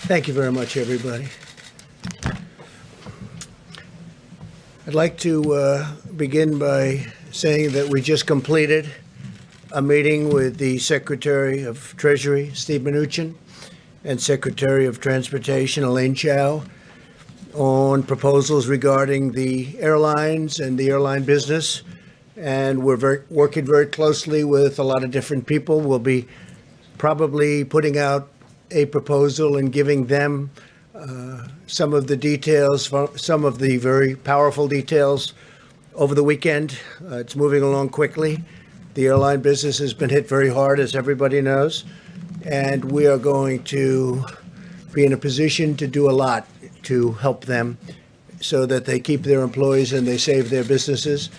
Thank you very much, everybody. I'd like to begin by saying that we just completed a meeting with the Secretary of Treasury, Steve Mnuchin, and Secretary of Transportation, Elaine Chao, on proposals regarding the airlines and the airline business. And we're working very closely with a lot of different people. We'll be probably putting out a proposal and giving them some of the details, some of the very powerful details over the weekend. It's moving along quickly. The airline business has been hit very hard, as everybody knows, and we are going to be in a position to do a lot to help them so that they keep their employees and they save their businesses.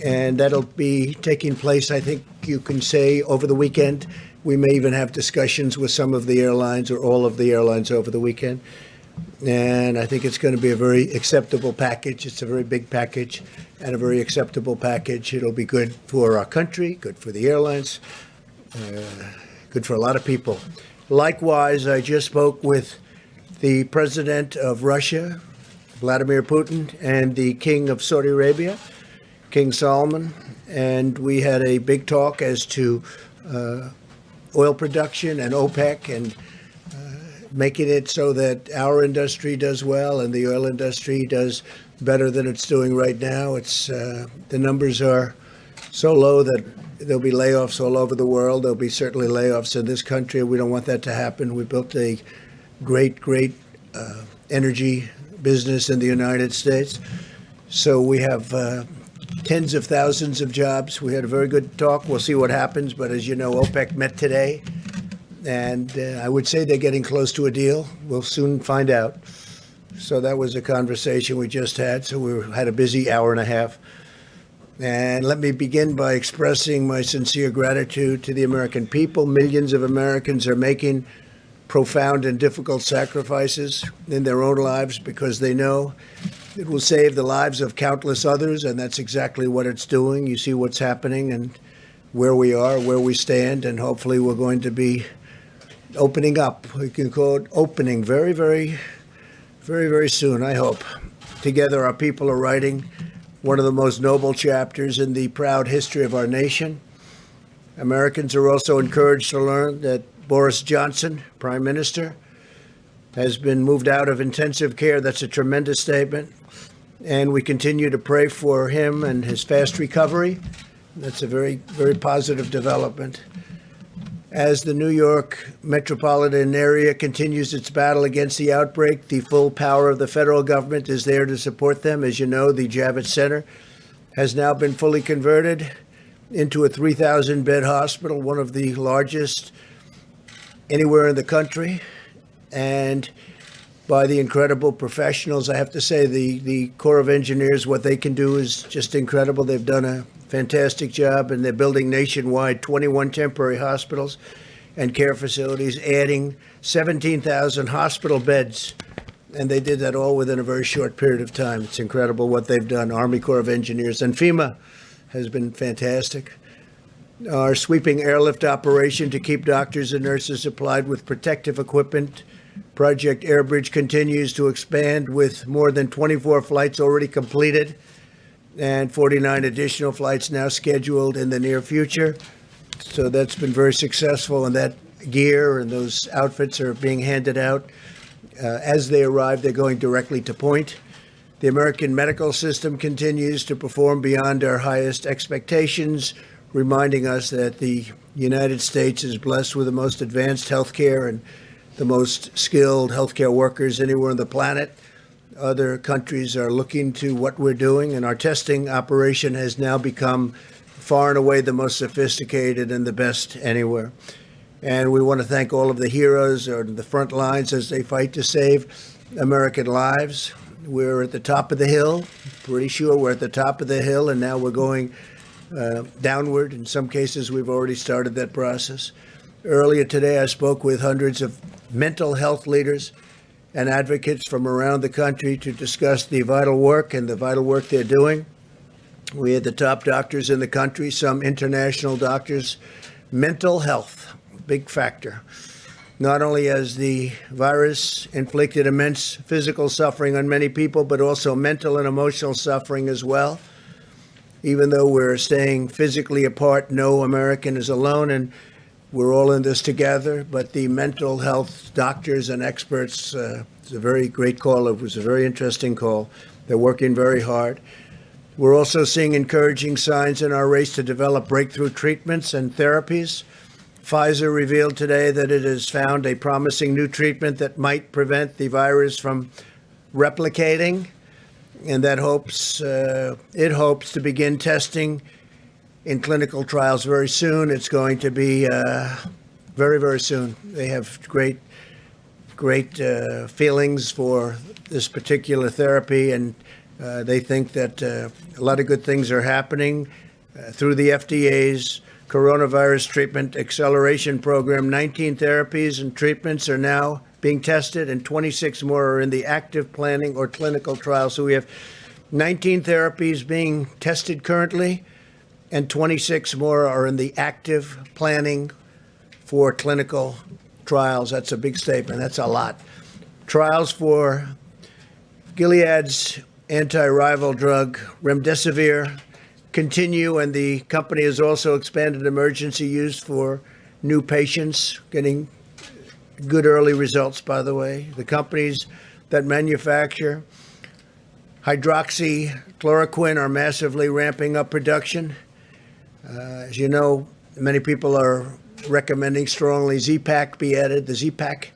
And that'll be taking place, I think you can say, over the weekend. We may even have discussions with some of the airlines or all of the airlines over the weekend. And I think it's going to be a very acceptable package. It's a very big package and a very acceptable package. It'll be good for our country, good for the airlines, good for a lot of people. Likewise, I just spoke with the president of Russia, Vladimir Putin, and the king of Saudi Arabia, King Salman, and we had a big talk as to oil production and OPEC and making it so that our industry does well and the oil industry does better than it's doing right now. It's the numbers are so low that there'll be layoffs all over the world. There'll be certainly layoffs in this country. We don't want that to happen. We built a great energy business in the United States. So we have tens of thousands of jobs. We had a very good talk. We'll see what happens. But as you know, OPEC met today, and I would say they're getting close to a deal. We'll soon find out. So that was a conversation we just had. So we had a busy hour and a half. And let me begin by expressing my sincere gratitude to the American people. Millions of Americans are making profound and difficult sacrifices in their own lives because they know it will save the lives of countless others, and that's exactly what it's doing. You see what's happening and where we are, where we stand, and hopefully we're going to be opening up. We can call it opening very, very, very, very soon, I hope. Together, our people are writing one of the most noble chapters in the proud history of our nation. Americans are also encouraged to learn that Boris Johnson, Prime Minister, has been moved out of intensive care. That's a tremendous statement. And we continue to pray for him and his fast recovery. That's a very, very positive development. As the New York metropolitan area continues its battle against the outbreak, the full power of the federal government is there to support them. As you know, the Javits Center has now been fully converted into a 3,000-bed hospital, one of the largest anywhere in the country, and by the incredible professionals. I have to say the Corps of Engineers, what they can do is just incredible. They've done a fantastic job, and they're building nationwide 21 temporary hospitals and care facilities, adding 17,000 hospital beds. And they did that all within a very short period of time. It's incredible what they've done. Army Corps of Engineers and FEMA has been fantastic. Our sweeping airlift operation to keep doctors and nurses supplied with protective equipment. Project Airbridge continues to expand with more than 24 flights already completed and 49 additional flights now scheduled in the near future. So that's been very successful, and that gear and those outfits are being handed out. As they arrive, they're going directly to point. The American medical system continues to perform beyond our highest expectations, reminding us that the United States is blessed with the most advanced healthcare and the most skilled healthcare workers anywhere on the planet. Other countries are looking to what we're doing, and our testing operation has now become far and away the most sophisticated and the best anywhere. And we want to thank all of the heroes on the front lines as they fight to save American lives. We're at the top of the hill, pretty sure we're at the top of the hill, and now we're going downward. In some cases, we've already started that process. Earlier today, I spoke with hundreds of mental health leaders and advocates from around the country to discuss the vital work they're doing. We had the top doctors in the country, some international doctors. Mental health, big factor. Not only has the virus inflicted immense physical suffering on many people, but also mental and emotional suffering as well. Even though we're staying physically apart, no American is alone, and we're all in this together. But the mental health doctors and experts, it's a very great call. It was a very interesting call. They're working very hard. We're also seeing encouraging signs in our race to develop breakthrough treatments and therapies. Pfizer revealed today that it has found a promising new treatment that might prevent the virus from replicating, and that it hopes to begin testing in clinical trials very soon. It's going to be very, very soon. They have great feelings for this particular therapy, and they think that a lot of good things are happening through the FDA's Coronavirus Treatment Acceleration Program. 19 therapies and treatments are now being tested, and 26 more are in the active planning or clinical trials. So we have 19 therapies being tested currently, and 26 more are in the active planning for clinical trials. That's a big statement. That's a lot. Trials for Gilead's anti-rival drug remdesivir continue, and the company has also expanded emergency use for new patients, getting good early results, by the way. The companies that manufacture hydroxychloroquine are massively ramping up production. As you know, many people are recommending strongly Z-Pak be added, the Z-Pak,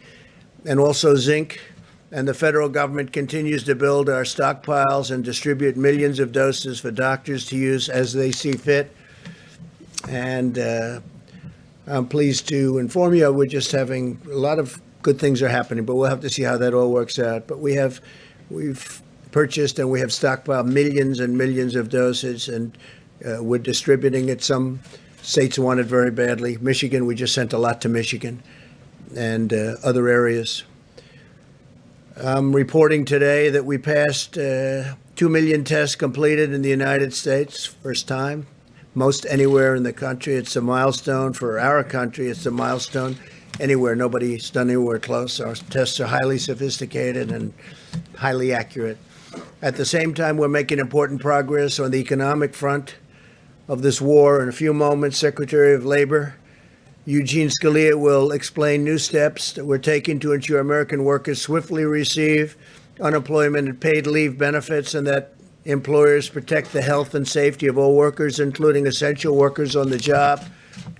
and also zinc. And the federal government continues to build our stockpiles and distribute millions of doses for doctors to use as they see fit. And I'm pleased to inform you we're just having a lot of good things are happening, but we'll have to see how that all works out. But we've purchased and we have stockpiled millions and millions of doses, and we're distributing it. Some states want it very badly. Michigan, we just sent a lot to Michigan and other areas. I'm reporting today that we passed 2 million tests completed in the United States, first time, most anywhere in the country. It's a milestone for our country. It's a milestone anywhere. Nobody's done anywhere close. Our tests are highly sophisticated and highly accurate. At the same time, we're making important progress on the economic front of this war. In a few moments, Secretary of Labor Eugene Scalia will explain new steps that we're taking to ensure American workers swiftly receive unemployment and paid leave benefits, and that employers protect the health and safety of all workers, including essential workers on the job,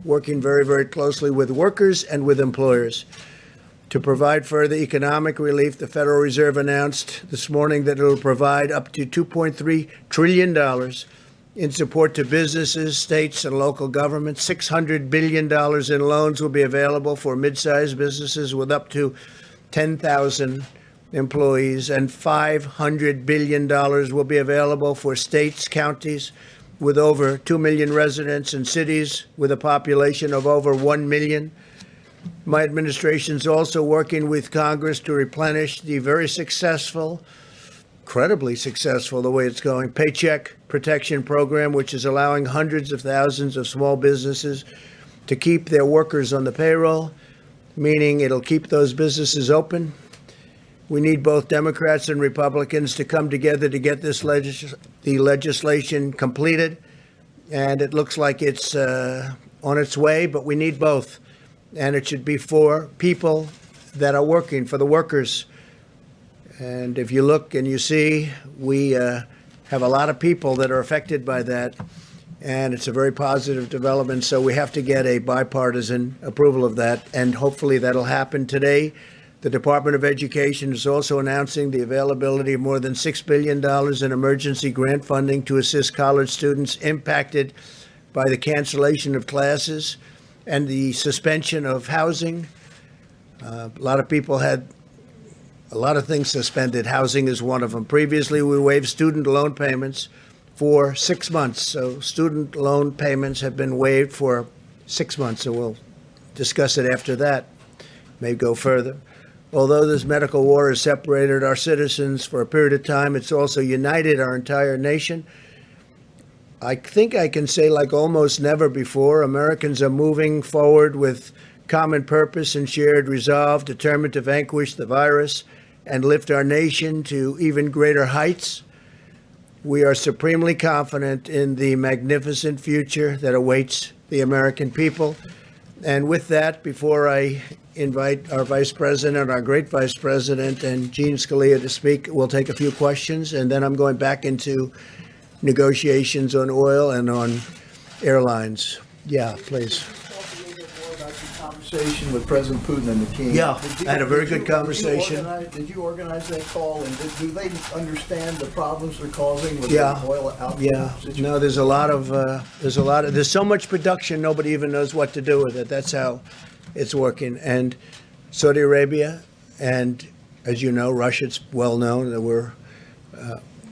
working very, very closely with workers and with employers. To provide further economic relief, the Federal Reserve announced this morning that it will provide up to $2.3 trillion in support to businesses, states, and local governments. $600 billion in loans will be available for mid-sized businesses with up to 10,000 employees, and $500 billion will be available for states, counties with over 2 million residents, and cities with a population of over 1 million. My administration is also working with Congress to replenish the very successful, incredibly successful, the way it's going, Paycheck Protection Program, which is allowing hundreds of thousands of small businesses to keep their workers on the payroll, meaning it'll keep those businesses open. We need both Democrats and Republicans to come together to get this the legislation completed, and it looks like it's on its way, but we need both. And it should be for people that are working, for the workers. And if you look and you see, we have a lot of people that are affected by that, and it's a very positive development. So we have to get a bipartisan approval of that, and hopefully that'll happen today. The Department of Education is also announcing the availability of more than $6 billion in emergency grant funding to assist college students impacted by the cancellation of classes and the suspension of housing. A lot of people had a lot of things suspended. Housing is one of them. Previously, we waived student loan payments for 6 months. So student loan payments have been waived for 6 months, and we'll discuss it after that, may go further. Although this medical war has separated our citizens for a period of time, it's also united our entire nation. I think I can say, like almost never before, Americans are moving forward with common purpose and shared resolve, determined to vanquish the virus and lift our nation to even greater heights. We are supremely confident in the magnificent future that awaits the American people. And with that, before I invite our Vice President, our great Vice President, and Gene Scalia to speak, we'll take a few questions, and then I'm going back into negotiations on oil and on airlines. Yeah, please. Talk a little bit more about your conversation with President Putin and the King. Yeah, I had a very good conversation. Did you organize that call, and do they understand the problems they're causing with Yeah. the oil output? Yeah, situation? no, there's so much production, nobody even knows what to do with it. That's how it's working. And Saudi Arabia and, as you know, Russia, it's well known that we're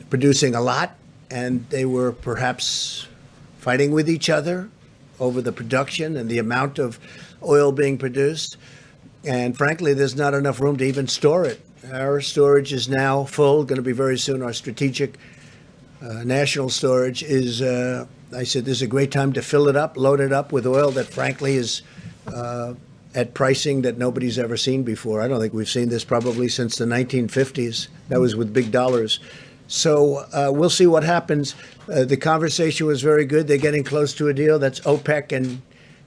producing a lot, and they were perhaps fighting with each other over the production and the amount of oil being produced. And frankly, there's not enough room to even store it. Our storage is now full, going to be very soon. Our strategic national storage is, I said, this is a great time to fill it up, load it up with oil that frankly is at pricing that nobody's ever seen before. I don't think we've seen this probably since the 1950s. That was with big dollars. So we'll see what happens. The conversation was very good. They're getting close to a deal. That's OPEC and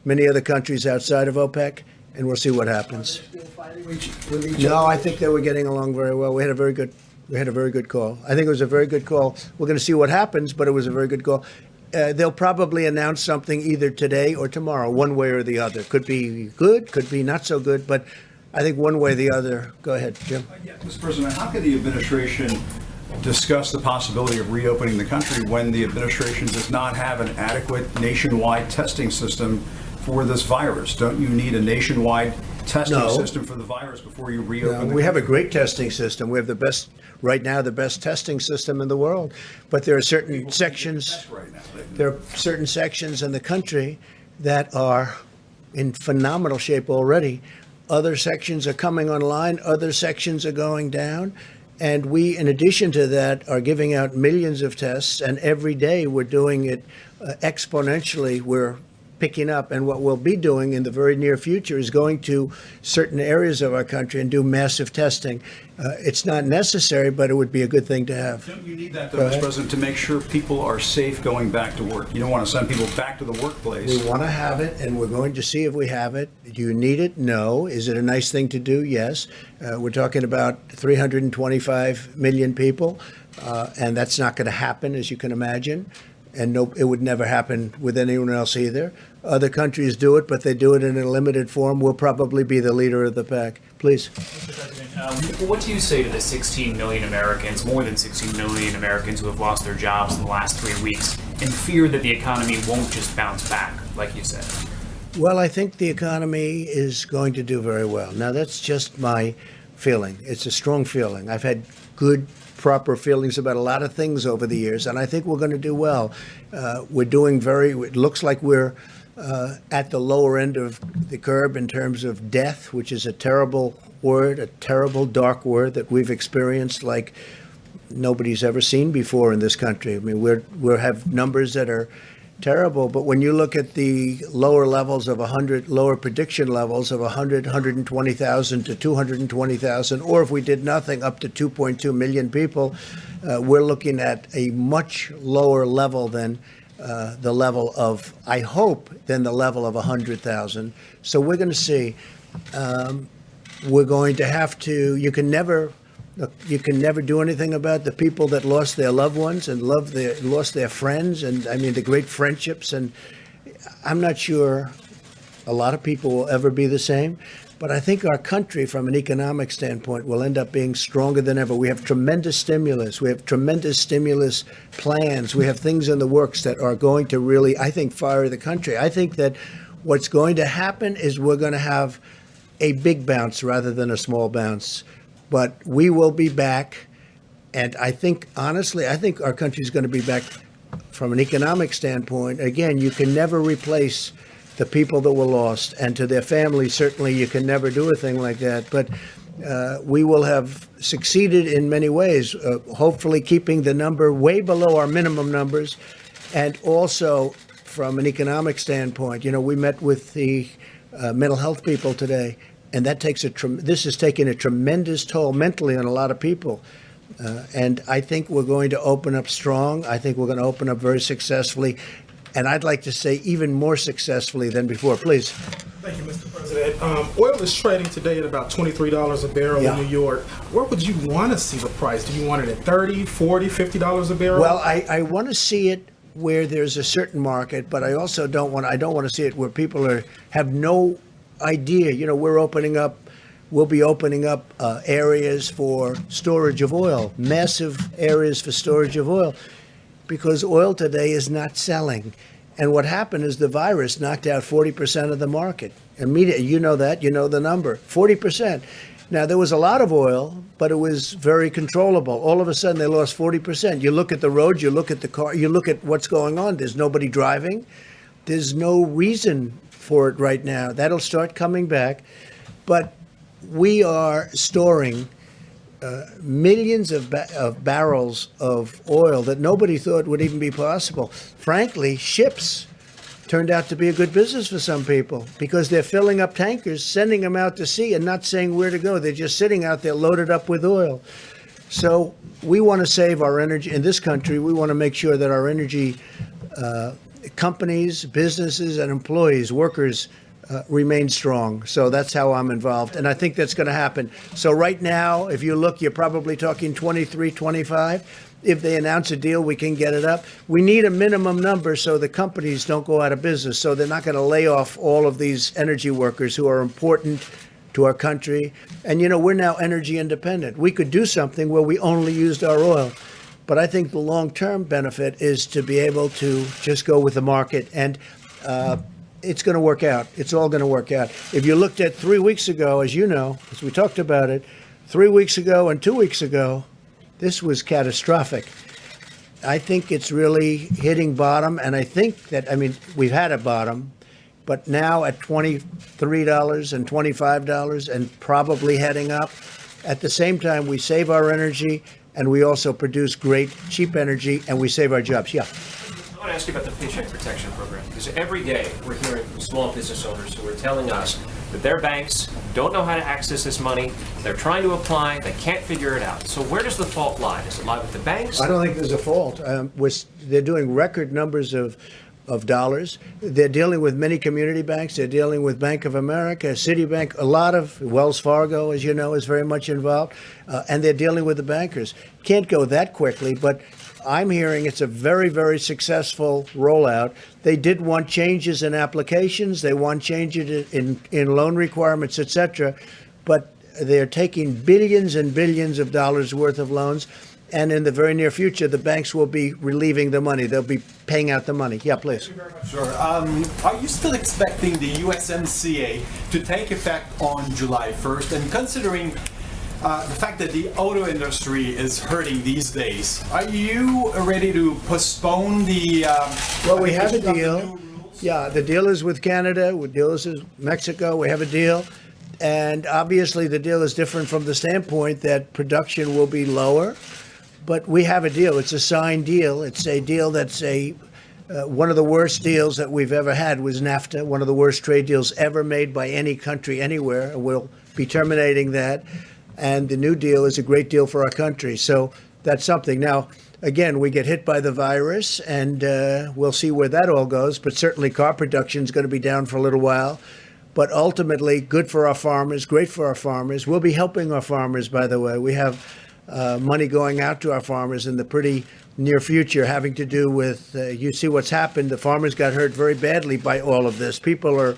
many other countries outside of OPEC, and we'll see what happens. Still fighting with each No, other? I think they were getting along very well. We had a very good call. I think it was a very good call. We're going to see what happens, but it was a very good call. They'll probably announce something either today or tomorrow, one way or the other. Could be good, could be not so good, but I think one way or the other. Go ahead, Jim. Yeah, Mr. President, how can the administration discuss the possibility of reopening the country when the administration does not have an adequate nationwide testing system for this virus? Don't you need a nationwide testing No. system for the virus before you reopen the We have a country? great testing system. We have the best, right now, the best testing system in the world. But there are certain sections. Test right now. There are certain sections in the country that are in phenomenal shape already. Other sections are coming online, other sections are going down. And we, in addition to that, are giving out millions of tests, and every day we're doing it exponentially. We're picking up, and what we'll be doing in the very near future is going to certain areas of our country and do massive testing. It's not necessary, but it would be a good thing to have. Don't you need that, Go though, ahead. Mr. President, to make sure people are safe going back to work? You don't want to send people back to the workplace. We want to have it, and we're going to see if we have it. Do you need it? No. Is it a nice thing to do? Yes. We're talking about 325 million people, and that's not going to happen, as you can imagine. And no, it would never happen with anyone else either. Other countries do it, but they do it in a limited form. We'll probably be the leader of the pack. Please. Mr. President, what do you say to the 16 million Americans, more than 16 million Americans who have lost their jobs in the last 3 weeks and fear that the economy won't just bounce back, like you said? Well, I think the economy is going to do very well. Now, that's just my feeling. It's a strong feeling. I've had good, proper feelings about a lot of things over the years, and I think we're going to do well. We're doing it looks like we're at the lower end of the curve in terms of death, which is a terrible word, a terrible dark word that we've experienced like nobody's ever seen before in this country. I mean, we have numbers that are terrible, but when you look at the lower levels of 100, lower prediction levels of 100, 120,000 to 220,000, or if we did nothing, up to 2.2 million people, we're looking at a much lower level than the level of, I hope, than the level of 100,000. So we're going to see. We're going to have to. You can never do anything about the people that lost their loved ones and lost their friends, and I mean the great friendships. And I'm not sure a lot of people will ever be the same, but I think our country, from an economic standpoint, will end up being stronger than ever. We have tremendous stimulus. We have tremendous stimulus plans. We have things in the works that are going to really, I think, fire the country. I think that what's going to happen is we're going to have a big bounce rather than a small bounce. But we will be back. And I think, honestly, I think our country is going to be back from an economic standpoint. Again, you can never replace the people that were lost, and to their families, certainly you can never do a thing like that. But we will have succeeded in many ways, hopefully keeping the number way below our minimum numbers, and also from an economic standpoint. You know, we met with the mental health people today, and that takes this is taking a tremendous toll mentally on a lot of people. And I think we're going to open up strong. I think we're going to open up very successfully. And I'd like to say even more successfully than before. Please. Thank you, Mr. President. Oil is trading today at about $23 a barrel Yeah. in New York. Where would you want to see the price? Do you want it at $30, $40, $50 a barrel? Well, I want to see it where there's a certain market, but I also don't want to see it where people have no idea. You know, we'll be opening up areas for storage of oil, massive areas for storage of oil, because oil today is not selling. And what happened is the virus knocked out 40% of the market. Immediately, you know that, you know the number, 40%. Now, there was a lot of oil, but it was very controllable. All of a sudden, they lost 40%. You look at the roads, you look at the car, you look at what's going on. There's nobody driving. There's no reason for it right now. That'll start coming back. But we are storing millions of barrels of oil that nobody thought would even be possible. Frankly, ships turned out to be a good business for some people because they're filling up tankers, sending them out to sea and not saying where to go. They're just sitting out there loaded up with oil. So we want to save our energy in this country. We want to make sure that our energy companies, businesses, and employees, workers, remain strong. So that's how I'm involved. And I think that's going to happen. So right now, if you look, you're probably talking 23, 25. If they announce a deal, we can get it up. We need a minimum number so the companies don't go out of business. So they're not going to lay off all of these energy workers who are important to our country. And, you know, we're now energy independent. We could do something where we only used our oil. But I think the long-term benefit is to be able to just go with the market. And it's going to work out. It's all going to work out. If you looked at 3 weeks ago, as you know, as we talked about it, 3 weeks ago and 2 weeks ago, this was catastrophic. I think it's really hitting bottom. And I think that, I mean, we've had a bottom, but now at $23 and $25 and probably heading up. At the same time, we save our energy and we also produce great, cheap energy and we save our jobs. Yeah. I want to ask you about the Paycheck Protection Program, because every day we're hearing from small business owners who are telling us that their banks don't know how to access this money, they're trying to apply, they can't figure it out. So where does the fault lie? Does it lie with the banks? I don't think there's a fault. They're doing record numbers of dollars. They're dealing with many community banks. They're dealing with Bank of America, Citibank, a lot of Wells Fargo, as you know, is very much involved. And they're dealing with the bankers. Can't go that quickly, but I'm hearing it's a very, very successful rollout. They did want changes in applications. They want changes in loan requirements, et cetera. But they're taking billions and billions of dollars worth of loans. And in the very near future, the banks will be relieving the money. They'll be paying out the money. Yeah, please. Sure. Are you still expecting the USMCA to take effect on July 1st? And considering the fact that the auto industry is hurting these days, are you ready to postpone the Well, we have a application of the deal. new rules? Yeah, the deal is with Canada. The deal is with Mexico. We have a deal. And obviously, the deal is different from the standpoint that production will be lower. But we have a deal. It's a signed deal. It's a deal that's one of the worst deals that we've ever had was NAFTA, one of the worst trade deals ever made by any country anywhere. And we'll be terminating that. And the new deal is a great deal for our country. So that's something. Now, again, we get hit by the virus, and we'll see where that all goes. But certainly car production is going to be down for a little while. But ultimately, good for our farmers, great for our farmers. We'll be helping our farmers, by the way. We have money going out to our farmers in the pretty near future having to do with, you see what's happened. The farmers got hurt very badly by all of this. People are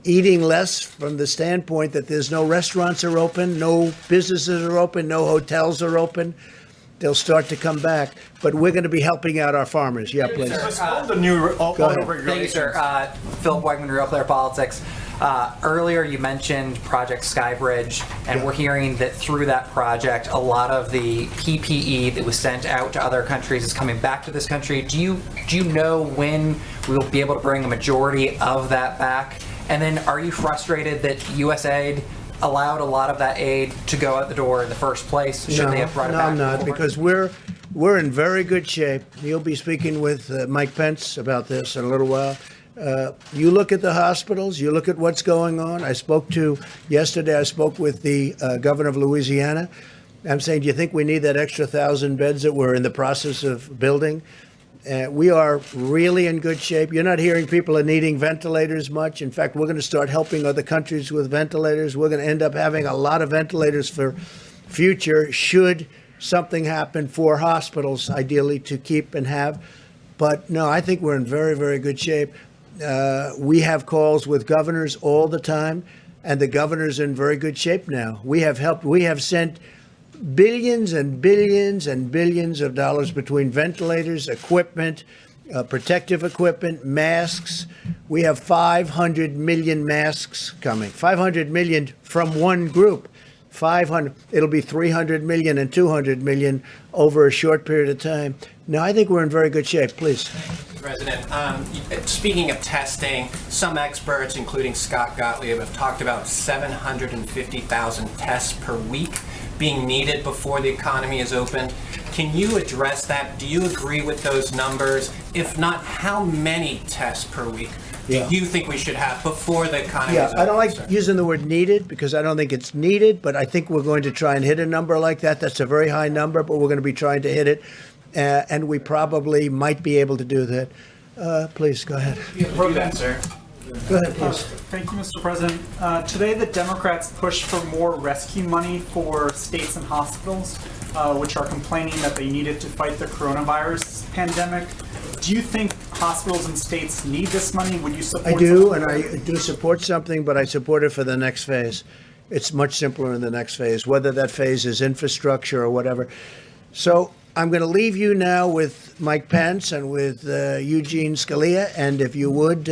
eating less from the standpoint that there's no restaurants are open, no businesses are open, no hotels are open. They'll start to come back. But we're going to be helping out our farmers. Yeah, please. All the new auto ahead. regulations. Thank you, sir. Philip Wegman, Real Clear Politics. Earlier, you mentioned Project Skybridge, and we're hearing that through that project, a lot of the PPE that was sent out to other countries is coming back to this country. Do you know when we will be able to bring a majority of that back? And then, are you frustrated that USAID allowed a lot of that aid to go out the door in the first place? Should they have brought it back? No, I'm not, before? because we're in very good shape. You'll be speaking with Mike Pence about this in a little while. You look at the hospitals, you look at what's going on. Yesterday I spoke with the governor of Louisiana. I'm saying, do you think we need that extra 1,000 beds that we're in the process of building? We are really in good shape. You're not hearing people are needing ventilators much. In fact, we're going to start helping other countries with ventilators. We're going to end up having a lot of ventilators for future should something happen for hospitals, ideally to keep and have. But no, I think we're in very, very good shape. We have calls with governors all the time, and the governor's in very good shape now. We have sent billions and billions and billions of dollars between ventilators, equipment, protective equipment, masks. We have 500 million masks coming. 500 million from one group. 500. It'll be 300 million and 200 million over a short period of time. Now, I think we're in very good shape. Please. President, speaking of testing, some experts, including Scott Gottlieb, have talked about 750,000 tests per week being needed before the economy is opened. Can you address that? Do you agree with those numbers? If not, how many tests per week do you think we should have before the economy is open? I don't like using the word needed because I don't think it's needed, but I think we're going to try and hit a number like that. That's a very high number, but we're going to be trying to hit it. And we probably might be able to do that. Please, go ahead. Sir. Go ahead, please. Thank you, Mr. President. Today, the Democrats pushed for more rescue money for states and hospitals, which are complaining that they need it to fight the coronavirus pandemic. Do you think hospitals and states need this money? Would you support? I do, and I do support something, but I support it for the next phase. It's much simpler in the next phase, whether that phase is infrastructure or whatever. So I'm going to leave you now with Mike Pence and with Eugene Scalia, and if you would,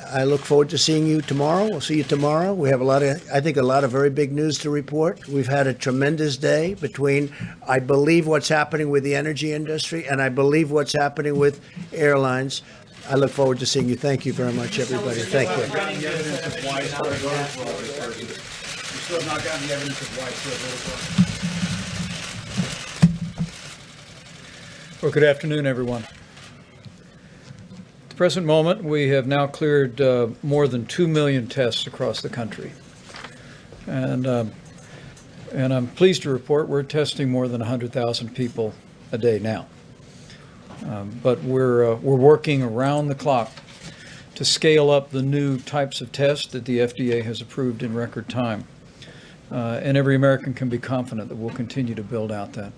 I look forward to seeing you tomorrow. We'll see you tomorrow. We have a lot of very big news to report. We've had a tremendous day between, I believe, what's happening with the energy industry and I believe what's happening with airlines. I look forward to seeing you. Thank you very much, everybody. Thank you. You still have not gotten the evidence of widespread voter fraud. Well, good afternoon, everyone. At the present moment, we have now cleared more than 2 million tests across the country. And I'm pleased to report we're testing more than 100,000 people a day now. But we're working around the clock to scale up the new types of tests that the FDA has approved in record time. And every American can be confident that we'll continue to build out that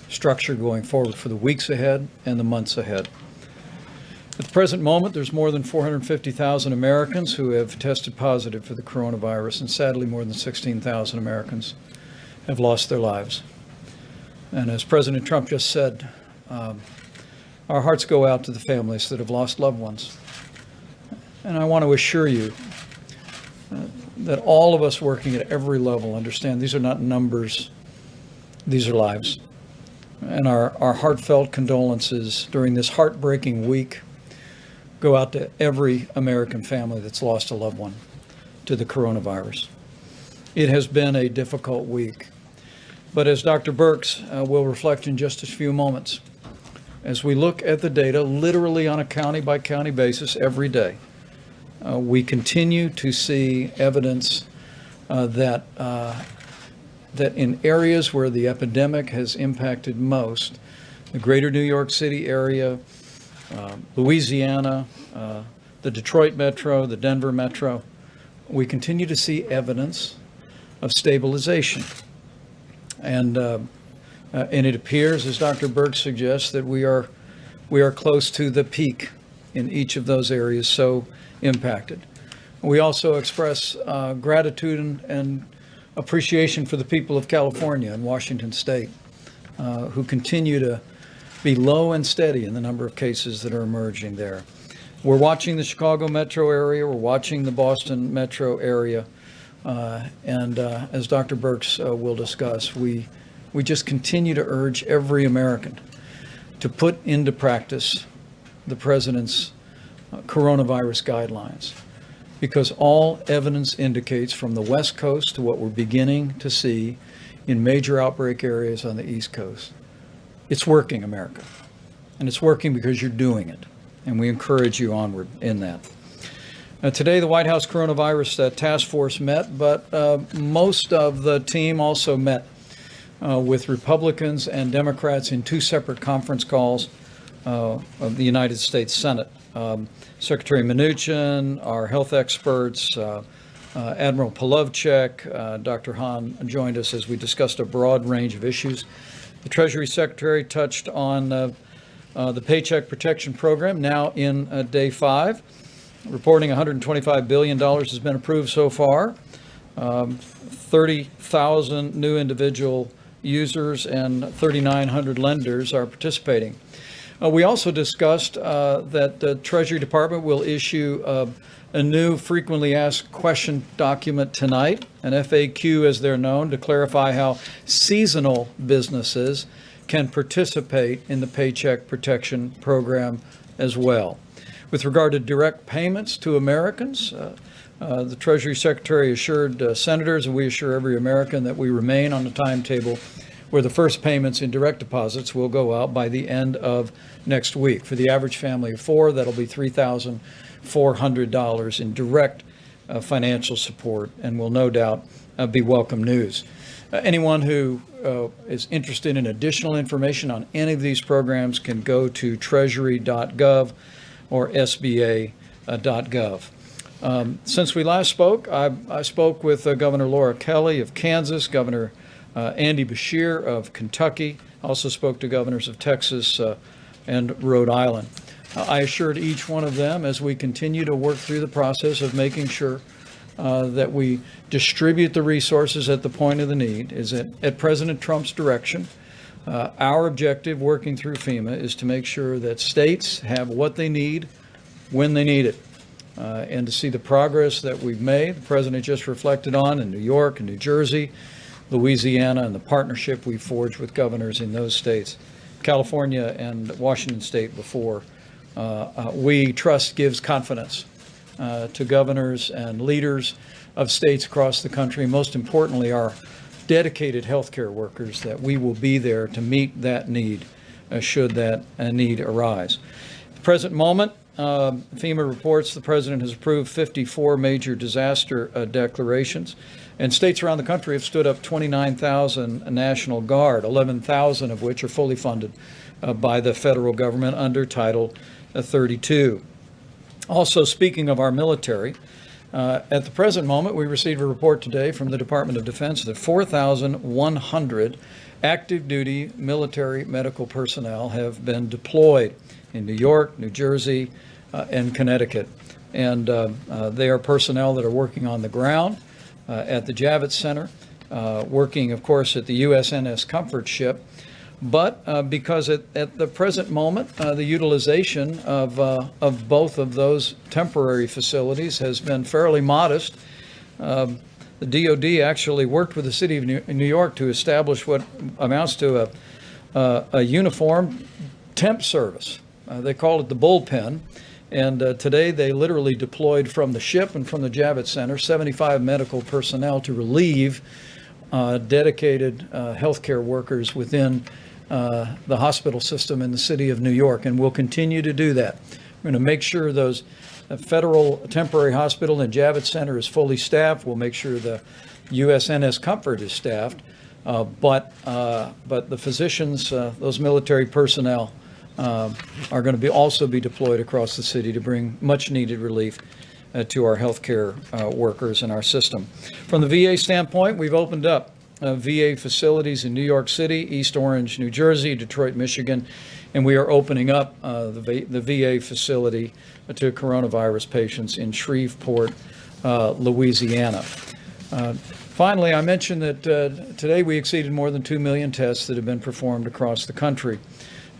structure going forward for the weeks ahead and the months ahead. At the present moment, there's more than 450,000 Americans who have tested positive for the coronavirus, and sadly, more than 16,000 Americans have lost their lives. And as President Trump just said, our hearts go out to the families that have lost loved ones. And I want to assure you that all of us working at every level understand these are not numbers, these are lives. And our heartfelt condolences during this heartbreaking week go out to every American family that's lost a loved one to the coronavirus. It has been a difficult week. But as Dr. Birx will reflect in just a few moments, as we look at the data literally on a county-by-county basis every day, we continue to see evidence that in areas where the epidemic has impacted most, the greater New York City area, Louisiana, the Detroit metro, the Denver metro, we continue to see evidence of stabilization. And it appears, as Dr. Birx suggests, that we are close to the peak in each of those areas so impacted. We also express gratitude and appreciation for the people of California and Washington State, who continue to be low and steady in the number of cases that are emerging there. We're watching the Chicago metro area, we're watching the Boston metro area, and as Dr. Birx will discuss, we just continue to urge every American to put into practice the President's coronavirus guidelines, because all evidence indicates from the West Coast to what we're beginning to see in major outbreak areas on the East Coast, It's working, America. And it's working because you're doing it. And we encourage you onward in that. Today, the White House Coronavirus Task Force met, but most of the team also met with Republicans and Democrats in two separate conference calls of the United States Senate. Secretary Mnuchin, our health experts, Admiral Polovchek, Dr. Hahn joined us as we discussed a broad range of issues. The Treasury Secretary touched on the Paycheck Protection Program, now in day 5. Reporting $125 billion has been approved so far. 30,000 new individual users and 3,900 lenders are participating. We also discussed that the Treasury Department will issue a new frequently asked question document tonight, an FAQ as they're known, to clarify how seasonal businesses can participate in the Paycheck Protection Program as well. With regard to direct payments to Americans, the Treasury Secretary assured senators, and we assure every American, that we remain on the timetable where the first payments in direct deposits will go out by the end of next week. For the average family of 4, that'll be $3,400 in direct financial support, and will no doubt be welcome news. Anyone who is interested in additional information on any of these programs can go to treasury.gov or sba.gov. Since we last spoke, I spoke with Governor Laura Kelly of Kansas, Governor Andy Beshear of Kentucky. Also spoke to governors of Texas and Rhode Island. I assured each one of them, as we continue to work through the process of making sure that we distribute the resources at the point of the need, is that at President Trump's direction, our objective working through FEMA is to make sure that states have what they need when they need it. And to see the progress that we've made, the President just reflected on in New York and New Jersey, Louisiana, and the partnership we forged with governors in those states, California and Washington State before. We trust gives confidence to governors and leaders of states across the country, most importantly, our dedicated healthcare workers, that we will be there to meet that need should that need arise. At the present moment, FEMA reports the President has approved 54 major disaster declarations, and states around the country have stood up 29,000 National Guard, 11,000 of which are fully funded by the federal government under Title 32. Also, speaking of our military, at the present moment, we received a report today from the Department of Defense that 4,100 active duty military medical personnel have been deployed in New York, New Jersey, and Connecticut. And they are personnel that are working on the ground at the Javits Center, working, of course, at the USNS Comfort ship. But because at the present moment, the utilization of both of those temporary facilities has been fairly modest. The DOD actually worked with the city of New York to establish what amounts to a uniform temp service. They call it the bullpen. And today they literally deployed from the ship and from the Javits Center 75 medical personnel to relieve dedicated healthcare workers within the hospital system in the city of New York, and we'll continue to do that. We're going to make sure those federal temporary hospital and Javits Center is fully staffed. We'll make sure the USNS Comfort is staffed, but the physicians, those military personnel, are going to also be deployed across the city to bring much needed relief to our healthcare workers in our system. From the VA standpoint, we've opened up VA facilities in New York City, East Orange, New Jersey, Detroit, Michigan, and we are opening up the VA facility to coronavirus patients in Shreveport, Louisiana. Finally, I mentioned that today we exceeded more than 2 million tests that have been performed across the country.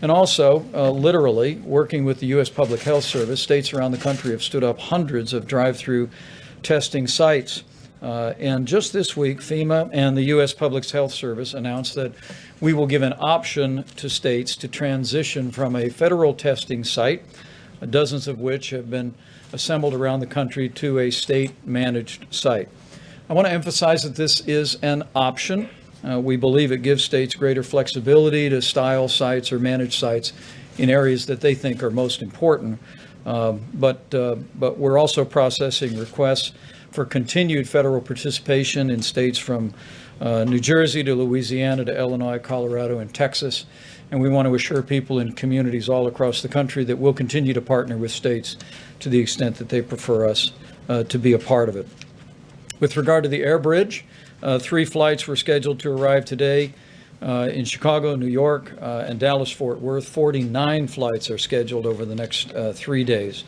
And also, literally, working with the U.S. Public Health Service, states around the country have stood up hundreds of drive-through testing sites. And just this week, FEMA and the U.S. Public Health Service announced that we will give an option to states to transition from a federal testing site, dozens of which have been assembled around the country, to a state-managed site. I want to emphasize that this is an option. We believe it gives states greater flexibility to style sites or manage sites in areas that they think are most important. But we're also processing requests for continued federal participation in states from New Jersey to Louisiana to Illinois, Colorado, and Texas. And we want to assure people in communities all across the country that we'll continue to partner with states to the extent that they prefer us to be a part of it. With regard to the air bridge, 3 flights were scheduled to arrive today in Chicago, New York, and Dallas-Fort Worth. 49 flights are scheduled over the next 3 days.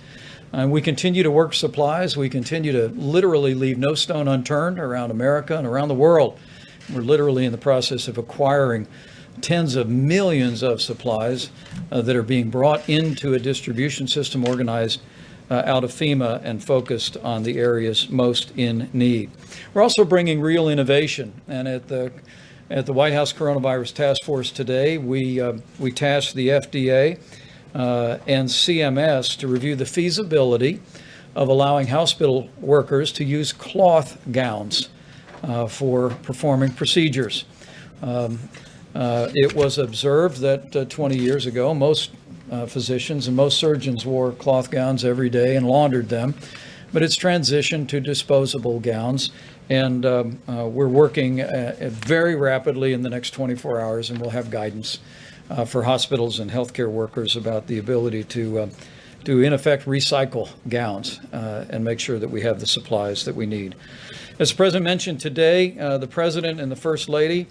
And we continue to work supplies. We continue to literally leave no stone unturned around America and around the world. We're literally in the process of acquiring tens of millions of supplies that are being brought into a distribution system organized out of FEMA and focused on the areas most in need. We're also bringing real innovation, and at the White House Coronavirus Task Force today, we tasked the FDA and CMS to review the feasibility of allowing hospital workers to use cloth gowns for performing procedures. It was observed that 20 years ago, most physicians and most surgeons wore cloth gowns every day and laundered them, but it's transitioned to disposable gowns, and we're working very rapidly in the next 24 hours, and we'll have guidance for hospitals and healthcare workers about the ability to in effect recycle gowns and make sure that we have the supplies that we need. As the President mentioned today, the President and the First Lady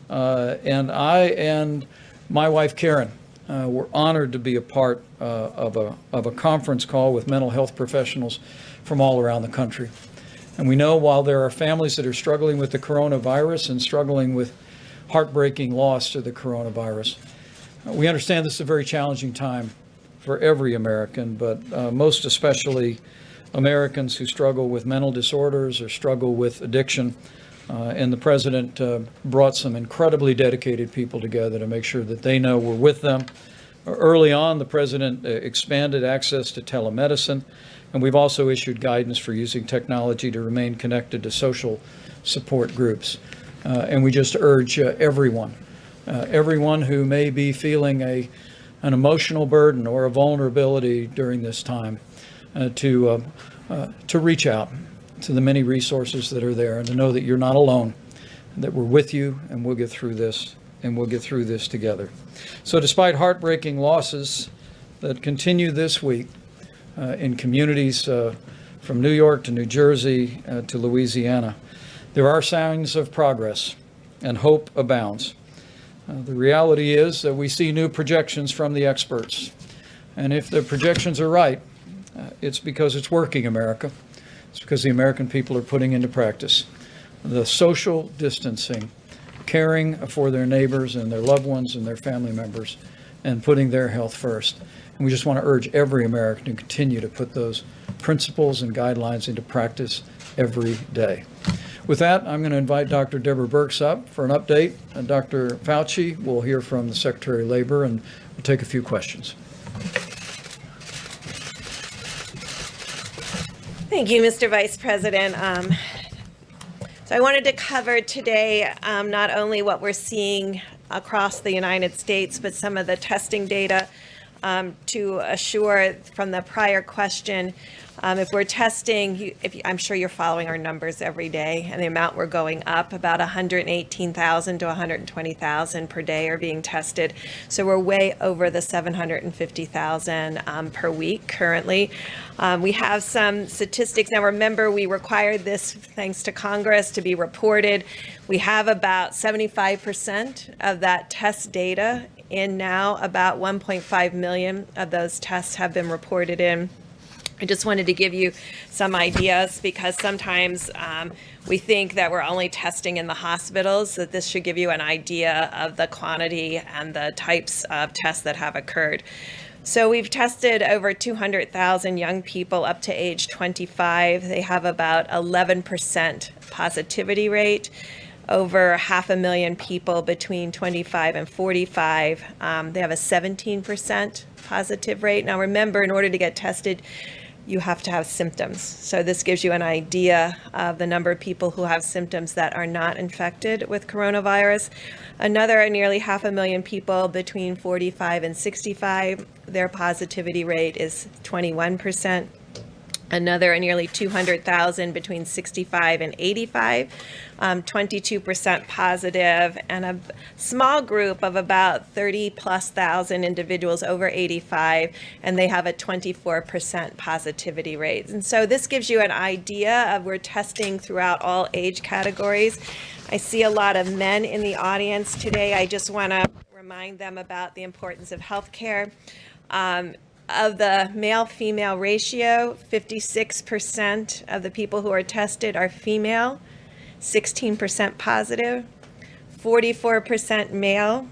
and I and my wife Karen were honored to be a part of a conference call with mental health professionals from all around the country. And we know while there are families that are struggling with the coronavirus and struggling with heartbreaking loss to the coronavirus, we understand this is a very challenging time for every American, but most especially Americans who struggle with mental disorders or struggle with addiction. And the President brought some incredibly dedicated people together to make sure that they know we're with them. Early on, the President expanded access to telemedicine, and we've also issued guidance for using technology to remain connected to social support groups. And we just urge everyone who may be feeling an emotional burden or a vulnerability during this time to reach out to the many resources that are there, and to know that you're not alone, that we're with you, and we'll get through this, and we'll get through this together. So despite heartbreaking losses that continue this week in communities from New York to New Jersey to Louisiana, there are signs of progress, and hope abounds. The reality is that we see new projections from the experts, and if the projections are right, it's because it's working, America. It's because the American people are putting into practice the social distancing, caring for their neighbors and their loved ones and their family members, and putting their health first. And we just want to urge every American to continue to put those principles and guidelines into practice every day. With that, I'm going to invite Dr. Deborah Birx up for an update. And Dr. Fauci will hear from the Secretary of Labor, and we'll take a few questions. Thank you, Mr. Vice President. So I wanted to cover today not only what we're seeing across the United States, but some of the testing data to assure from the prior question, if we're testing, I'm sure you're following our numbers every day, and the amount we're going up, about 118,000 to 120,000 per day are being tested. So we're way over the 750,000 per week currently. We have some statistics. Now remember, we required this, thanks to Congress, to be reported. We have about 75% of that test data in now. About 1.5 million of those tests have been reported in. I just wanted to give you some ideas, because sometimes we think that we're only testing in the hospitals, that this should give you an idea of the quantity and the types of tests that have occurred. So we've tested over 200,000 young people up to age 25. They have about 11% positivity rate. Over 500,000 people between 25 and 45. They have a 17% positive rate. Now remember, in order to get tested, you have to have symptoms. So this gives you an idea of the number of people who have symptoms that are not infected with coronavirus. Another nearly 500,000 people between 45 and 65, their positivity rate is 21%. Another nearly 200,000 between 65 and 85, 22% positive, and a small group of about 30,000+ individuals over 85, and they have a 24% positivity rate. And so this gives you an idea of we're testing throughout all age categories. I see a lot of men in the audience today. I just want to remind them about the importance of healthcare. Of the male-female ratio, 56% of the people who are tested are female, 16% positive, 44% male,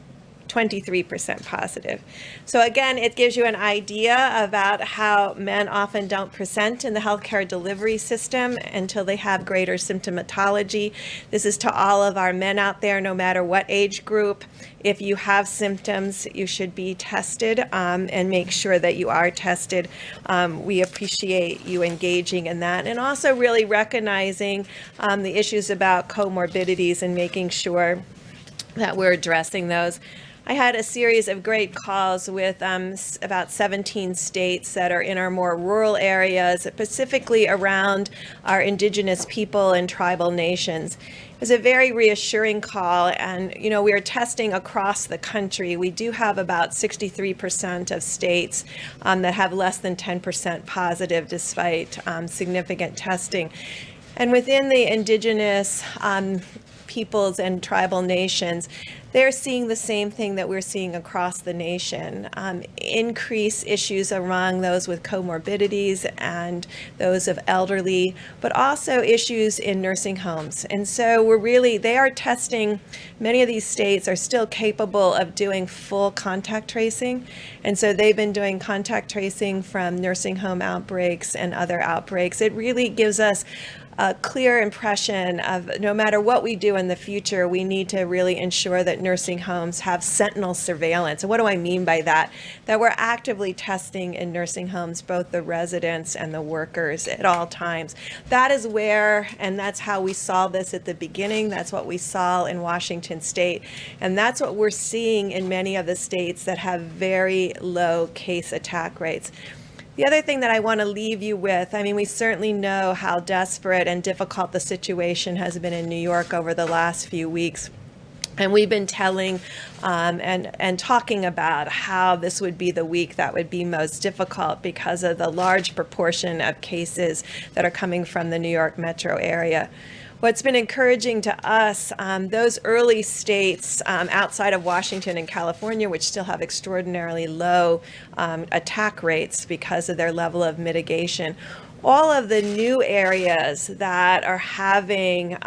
23% positive. So again, it gives you an idea about how men often don't present in the healthcare delivery system until they have greater symptomatology. This is to all of our men out there, no matter what age group. If you have symptoms, you should be tested and make sure that you are tested. We appreciate you engaging in that, and also really recognizing the issues about comorbidities and making sure that we're addressing those. I had a series of great calls with about 17 states that are in our more rural areas, specifically around our indigenous people and tribal nations. It was a very reassuring call, and we are testing across the country. We do have about 63% of states that have less than 10% positive despite significant testing. And within the indigenous peoples and tribal nations, they're seeing the same thing that we're seeing across the nation. Increased issues among those with comorbidities and those of elderly, but also issues in nursing homes. And so they are testing, many of these states are still capable of doing full contact tracing. And so they've been doing contact tracing from nursing home outbreaks and other outbreaks. It really gives us a clear impression of no matter what we do in the future, we need to really ensure that nursing homes have sentinel surveillance. And what do I mean by that? That we're actively testing in nursing homes, both the residents and the workers at all times. That is where, and that's how we saw this at the beginning. That's what we saw in Washington State. And that's what we're seeing in many of the states that have very low case attack rates. The other thing that I want to leave you with, we certainly know how desperate and difficult the situation has been in New York over the last few weeks. And we've been telling and talking about how this would be the week that would be most difficult because of the large proportion of cases that are coming from the New York metro area. What's been encouraging to us, those early states outside of Washington and California, which still have extraordinarily low attack rates because of their level of mitigation, all of the new areas that are having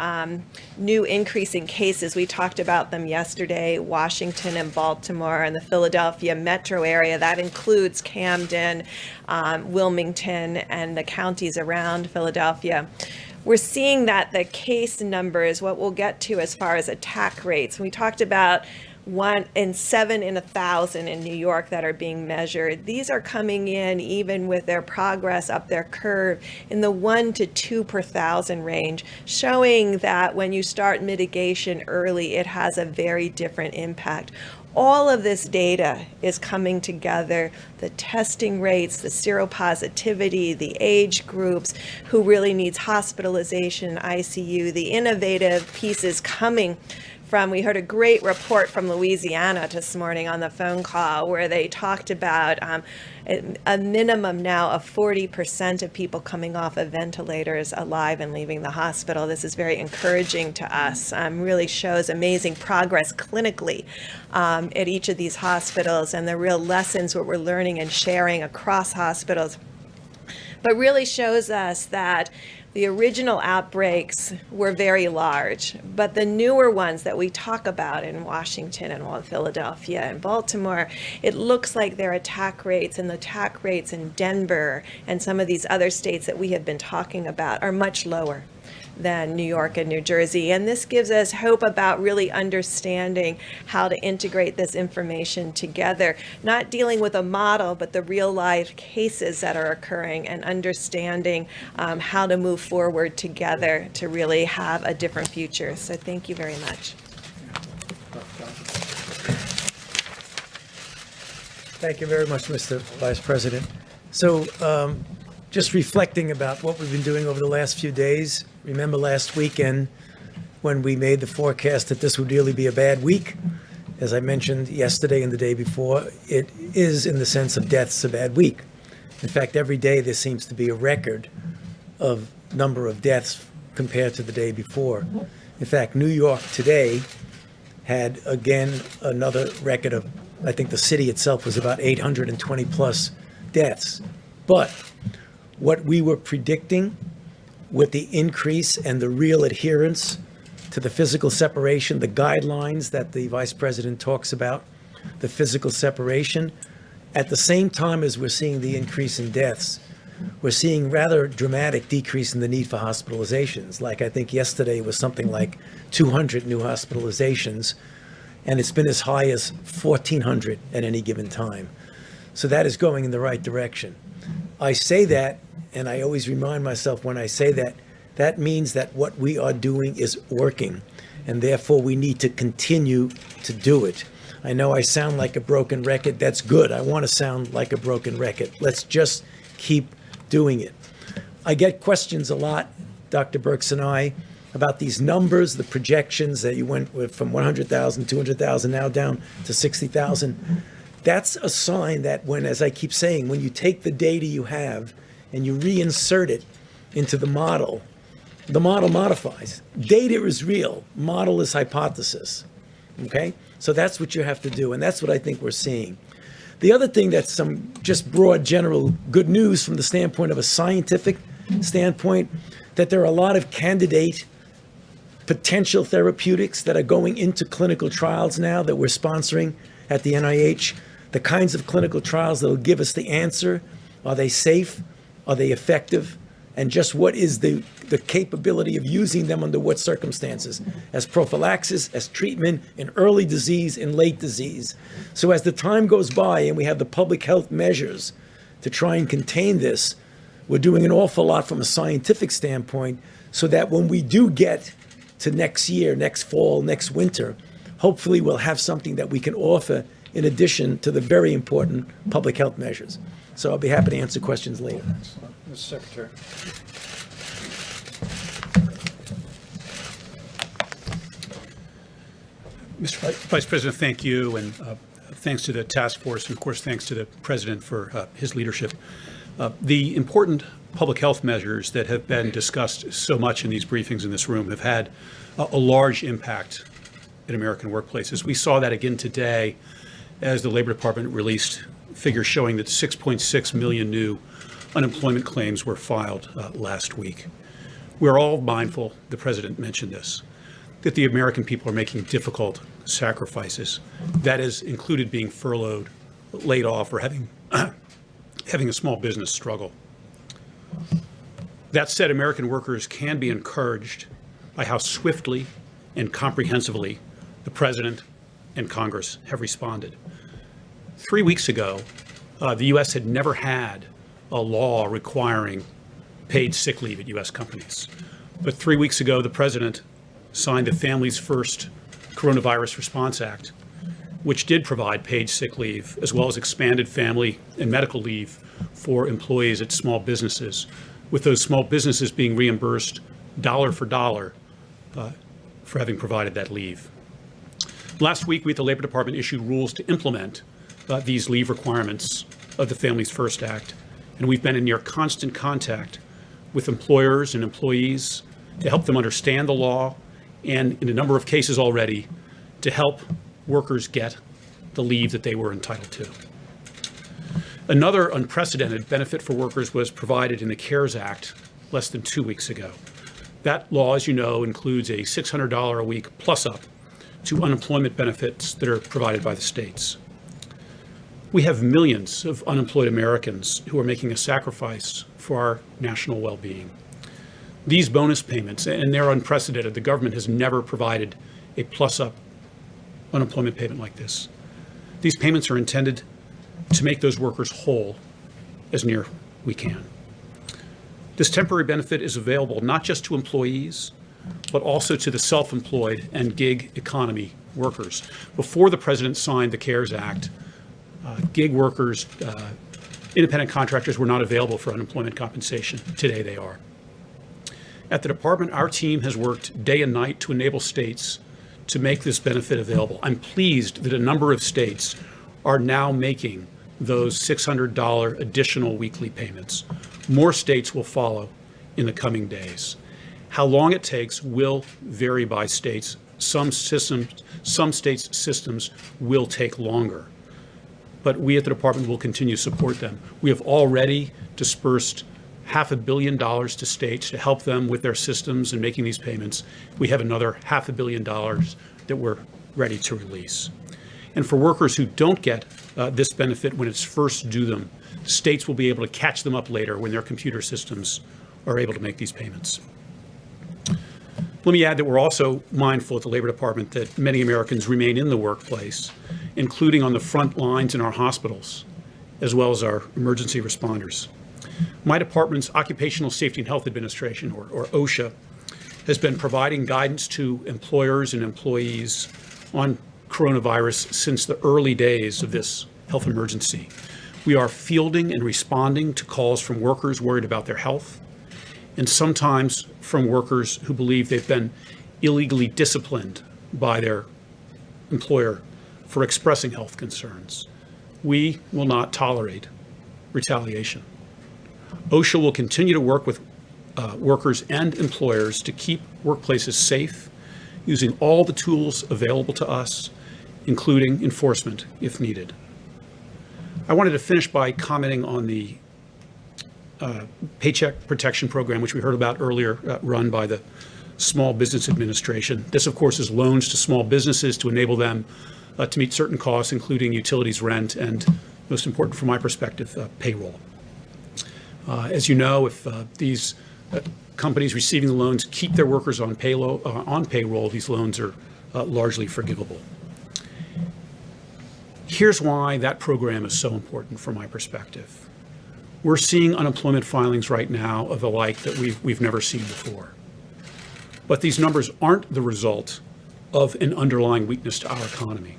new increasing cases, we talked about them yesterday, Washington and Baltimore and the Philadelphia metro area, that includes Camden, Wilmington, and the counties around Philadelphia. We're seeing that the case numbers, what we'll get to as far as attack rates, we talked about 1 in 7 in 1,000 in New York that are being measured. These are coming in even with their progress up their curve in the 1 to 2 per 1,000 range, showing that when you start mitigation early, it has a very different impact. All of this data is coming together, the testing rates, the seropositivity, the age groups, who really needs hospitalization, ICU, the innovative pieces coming from, we heard a great report from Louisiana this morning on the phone call where they talked about a minimum now of 40% of people coming off of ventilators alive and leaving the hospital. This is very encouraging to us. Really shows amazing progress clinically at each of these hospitals and the real lessons what we're learning and sharing across hospitals. But really shows us that the original outbreaks were very large, but the newer ones that we talk about in Washington and Philadelphia and Baltimore, it looks like their attack rates and the attack rates in Denver and some of these other states that we have been talking about are much lower. than New York and New Jersey. And this gives us hope about really understanding how to integrate this information together, not dealing with a model, but the real life cases that are occurring and understanding how to move forward together to really have a different future. So thank you very much. Thank you very much, Mr. Vice President. So just reflecting about what we've been doing over the last few days, remember last weekend when we made the forecast that this would really be a bad week? As I mentioned yesterday and the day before, it is, in the sense of deaths, a bad week. In fact, every day there seems to be a record of number of deaths compared to the day before. In fact, New York today had, again, another record of, I think the city itself was about 820 plus deaths. But what we were predicting with the increase and the real adherence to the physical separation, the guidelines that the Vice President talks about, the physical separation, at the same time as we're seeing the increase in deaths, we're seeing rather dramatic decrease in the need for hospitalizations. Like I think yesterday was something like 200 new hospitalizations, and it's been as high as 1,400 at any given time. So that is going in the right direction. I say that, and I always remind myself when I say that, that means that what we are doing is working, and therefore we need to continue to do it. I know I sound like a broken record. That's good. I want to sound like a broken record. Let's just keep doing it. I get questions a lot, Dr. Birx and I, about these numbers, the projections that you went with from 100,000, 200,000, now down to 60,000. That's a sign that when, as I keep saying, when you take the data you have and you reinsert it into the model modifies. Data is real, model is hypothesis, okay? So that's what you have to do, and that's what I think we're seeing. The other thing that's some just broad general good news from the standpoint of a scientific standpoint, that there are a lot of candidate potential therapeutics that are going into clinical trials now that we're sponsoring at the NIH, the kinds of clinical trials that will give us the answer. Are they safe? Are they effective? And just what is the capability of using them under what circumstances, as prophylaxis, as treatment, in early disease, in late disease. So as the time goes by and we have the public health measures to try and contain this, we're doing an awful lot from a scientific standpoint so that when we do get to next year, next fall, next winter, hopefully we'll have something that we can offer in addition to the very important public health measures. So I'll be happy to answer questions later. Mr. Secretary. Mr. Vice President, thank you, and thanks to the task force, and of course, thanks to the President for his leadership. The important public health measures that have been discussed so much in these briefings in this room have had a large impact in American workplaces. We saw that again today as the Labor Department released figures showing that 6.6 million new unemployment claims were filed last week. We're all mindful, the President mentioned this, that the American people are making difficult sacrifices. That has included being furloughed, laid off, or having a small business struggle. That said, American workers can be encouraged by how swiftly and comprehensively the President and Congress have responded. 3 weeks ago, the U.S. had never had a law requiring paid sick leave at U.S. companies. But 3 weeks ago, the President signed the Families First Coronavirus Response Act, which did provide paid sick leave, as well as expanded family and medical leave for employees at small businesses, with those small businesses being reimbursed dollar for dollar for having provided that leave. Last week, we at the Labor Department issued rules to implement these leave requirements of the Families First Act, and we've been in near constant contact with employers and employees to help them understand the law, and in a number of cases already, to help workers get the leave that they were entitled to. Another unprecedented benefit for workers was provided in the CARES Act less than 2 weeks ago. That law, as you know, includes a $600 a week plus up to unemployment benefits that are provided by the states. We have millions of unemployed Americans who are making a sacrifice for our national well-being. These bonus payments, and they're unprecedented, the government has never provided a plus-up unemployment payment like this. These payments are intended to make those workers whole as near we can. This temporary benefit is available not just to employees, but also to the self-employed and gig economy workers. Before the president signed the CARES Act, gig workers, independent contractors were not available for unemployment compensation. Today they are. At the department, our team has worked day and night to enable states to make this benefit available. I'm pleased that a number of states are now making those $600 additional weekly payments. More states will follow in the coming days. How long it takes will vary by states. Some states' systems will take longer, but we at the department will continue to support them. We have already dispersed $500 million to states to help them with their systems and making these payments. We have another $500 million that we're ready to release. And for workers who don't get this benefit when it's first due them, states will be able to catch them up later when their computer systems are able to make these payments. Let me add that we're also mindful at the Labor Department that many Americans remain in the workplace, including on the front lines in our hospitals, as well as our emergency responders. My department's Occupational Safety and Health Administration, or OSHA, has been providing guidance to employers and employees on coronavirus since the early days of this health emergency. We are fielding and responding to calls from workers worried about their health, and sometimes from workers who believe they've been illegally disciplined by their employer for expressing health concerns. We will not tolerate retaliation. OSHA will continue to work with workers and employers to keep workplaces safe, using all the tools available to us, including enforcement if needed. I wanted to finish by commenting on the Paycheck Protection Program, which we heard about earlier, run by the Small Business Administration. This, of course, is loans to small businesses to enable them to meet certain costs, including utilities, rent, and, most important from my perspective, payroll. As you know, if these companies receiving the loans keep their workers on payroll, these loans are largely forgivable. Here's why that program is so important from my perspective. We're seeing unemployment filings right now of the like that we've never seen before. But these numbers aren't the result of an underlying weakness to our economy.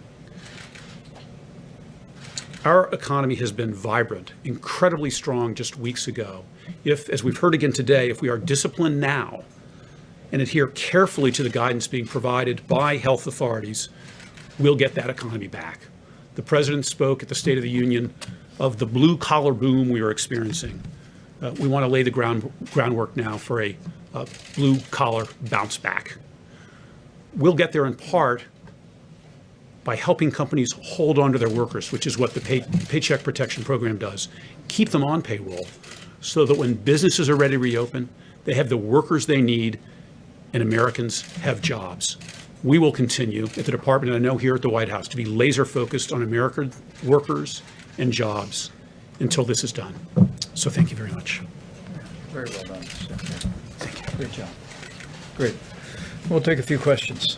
Our economy has been vibrant, incredibly strong just weeks ago. If, as we've heard again today, if we are disciplined now and adhere carefully to the guidance being provided by health authorities, we'll get that economy back. The president spoke at the State of the Union of the blue-collar boom we are experiencing. We want to lay the groundwork now for a blue-collar bounce back. We'll get there in part by helping companies hold on to their workers, which is what the Paycheck Protection Program does. Keep them on payroll so that when businesses are ready to reopen, they have the workers they need and Americans have jobs. We will continue at the department, and I know here at the White House, to be laser focused on American workers and jobs until this is done. So thank you very much. Very well done. Thank you. Great job. Great. We'll take a few questions.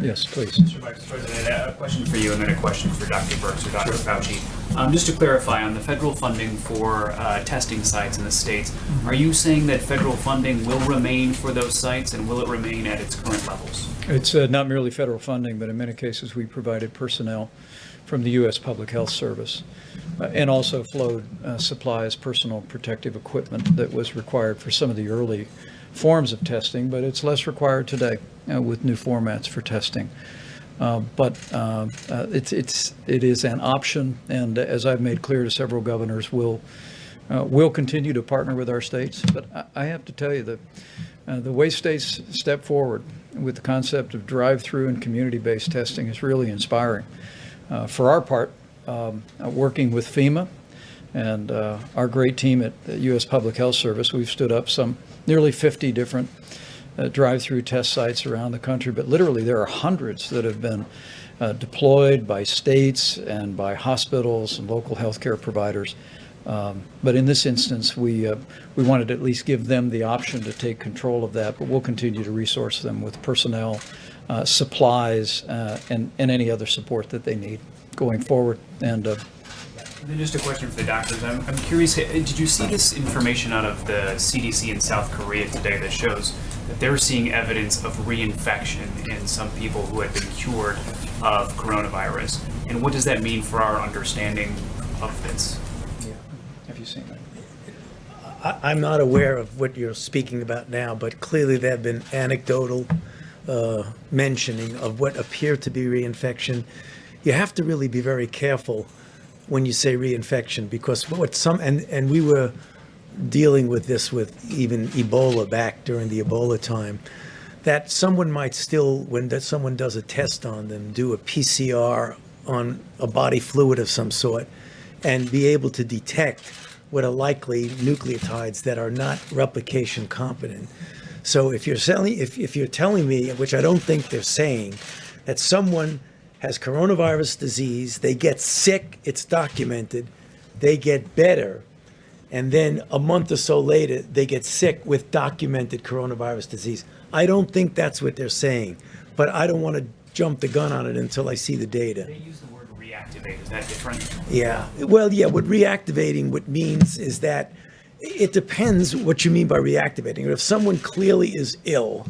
Yes, please. Mr. Vice President, a question for you and then a question for Dr. Birx or Dr. Fauci. Just to clarify, on the federal funding for testing sites in the states, are you saying that federal funding will remain for those sites and will it remain at its current levels? It's not merely federal funding, but in many cases we provided personnel from the U.S. Public Health Service and also flowed supplies, personal protective equipment that was required for some of the early forms of testing, but it's less required today with new formats for testing. But it is an option, and as I've made clear to several governors, we'll continue to partner with our states. But I have to tell you that the way states step forward with the concept of drive-through and community-based testing is really inspiring. For our part, working with FEMA and our great team at the U.S. Public Health Service, we've stood up some nearly 50 different drive-through test sites around the country, but literally there are hundreds that have been deployed by states and by hospitals and local healthcare providers But in this instance, we wanted to at least give them the option to take control of that, but we'll continue to resource them with personnel, supplies, and any other support that they need going forward. And then just a question for the doctors. I'm curious, did you see this information out of the CDC in South Korea today that shows that they're seeing evidence of reinfection in some people who had been cured of coronavirus? And what does that mean for our understanding of this? Have you seen that? I'm not aware of what you're speaking about now, but clearly there have been anecdotal mentioning of what appear to be reinfection. You have to really be very careful when you say reinfection, because and we were dealing with this with even Ebola back during the Ebola time, that someone might still, when someone does a test on them, do a PCR on a body fluid of some sort and be able to detect what are likely nucleotides that are not replication competent. So if you're telling me, which I don't think they're saying, that someone has coronavirus disease, they get sick, it's documented, they get better, and then a month or so later, they get sick with documented coronavirus disease. I don't think that's what they're saying, but I don't want to jump the gun on it until I see the data. They use the word reactivate. Is that different? Yeah. Well, yeah, what reactivating what means is that it depends what you mean by reactivating. If someone clearly is ill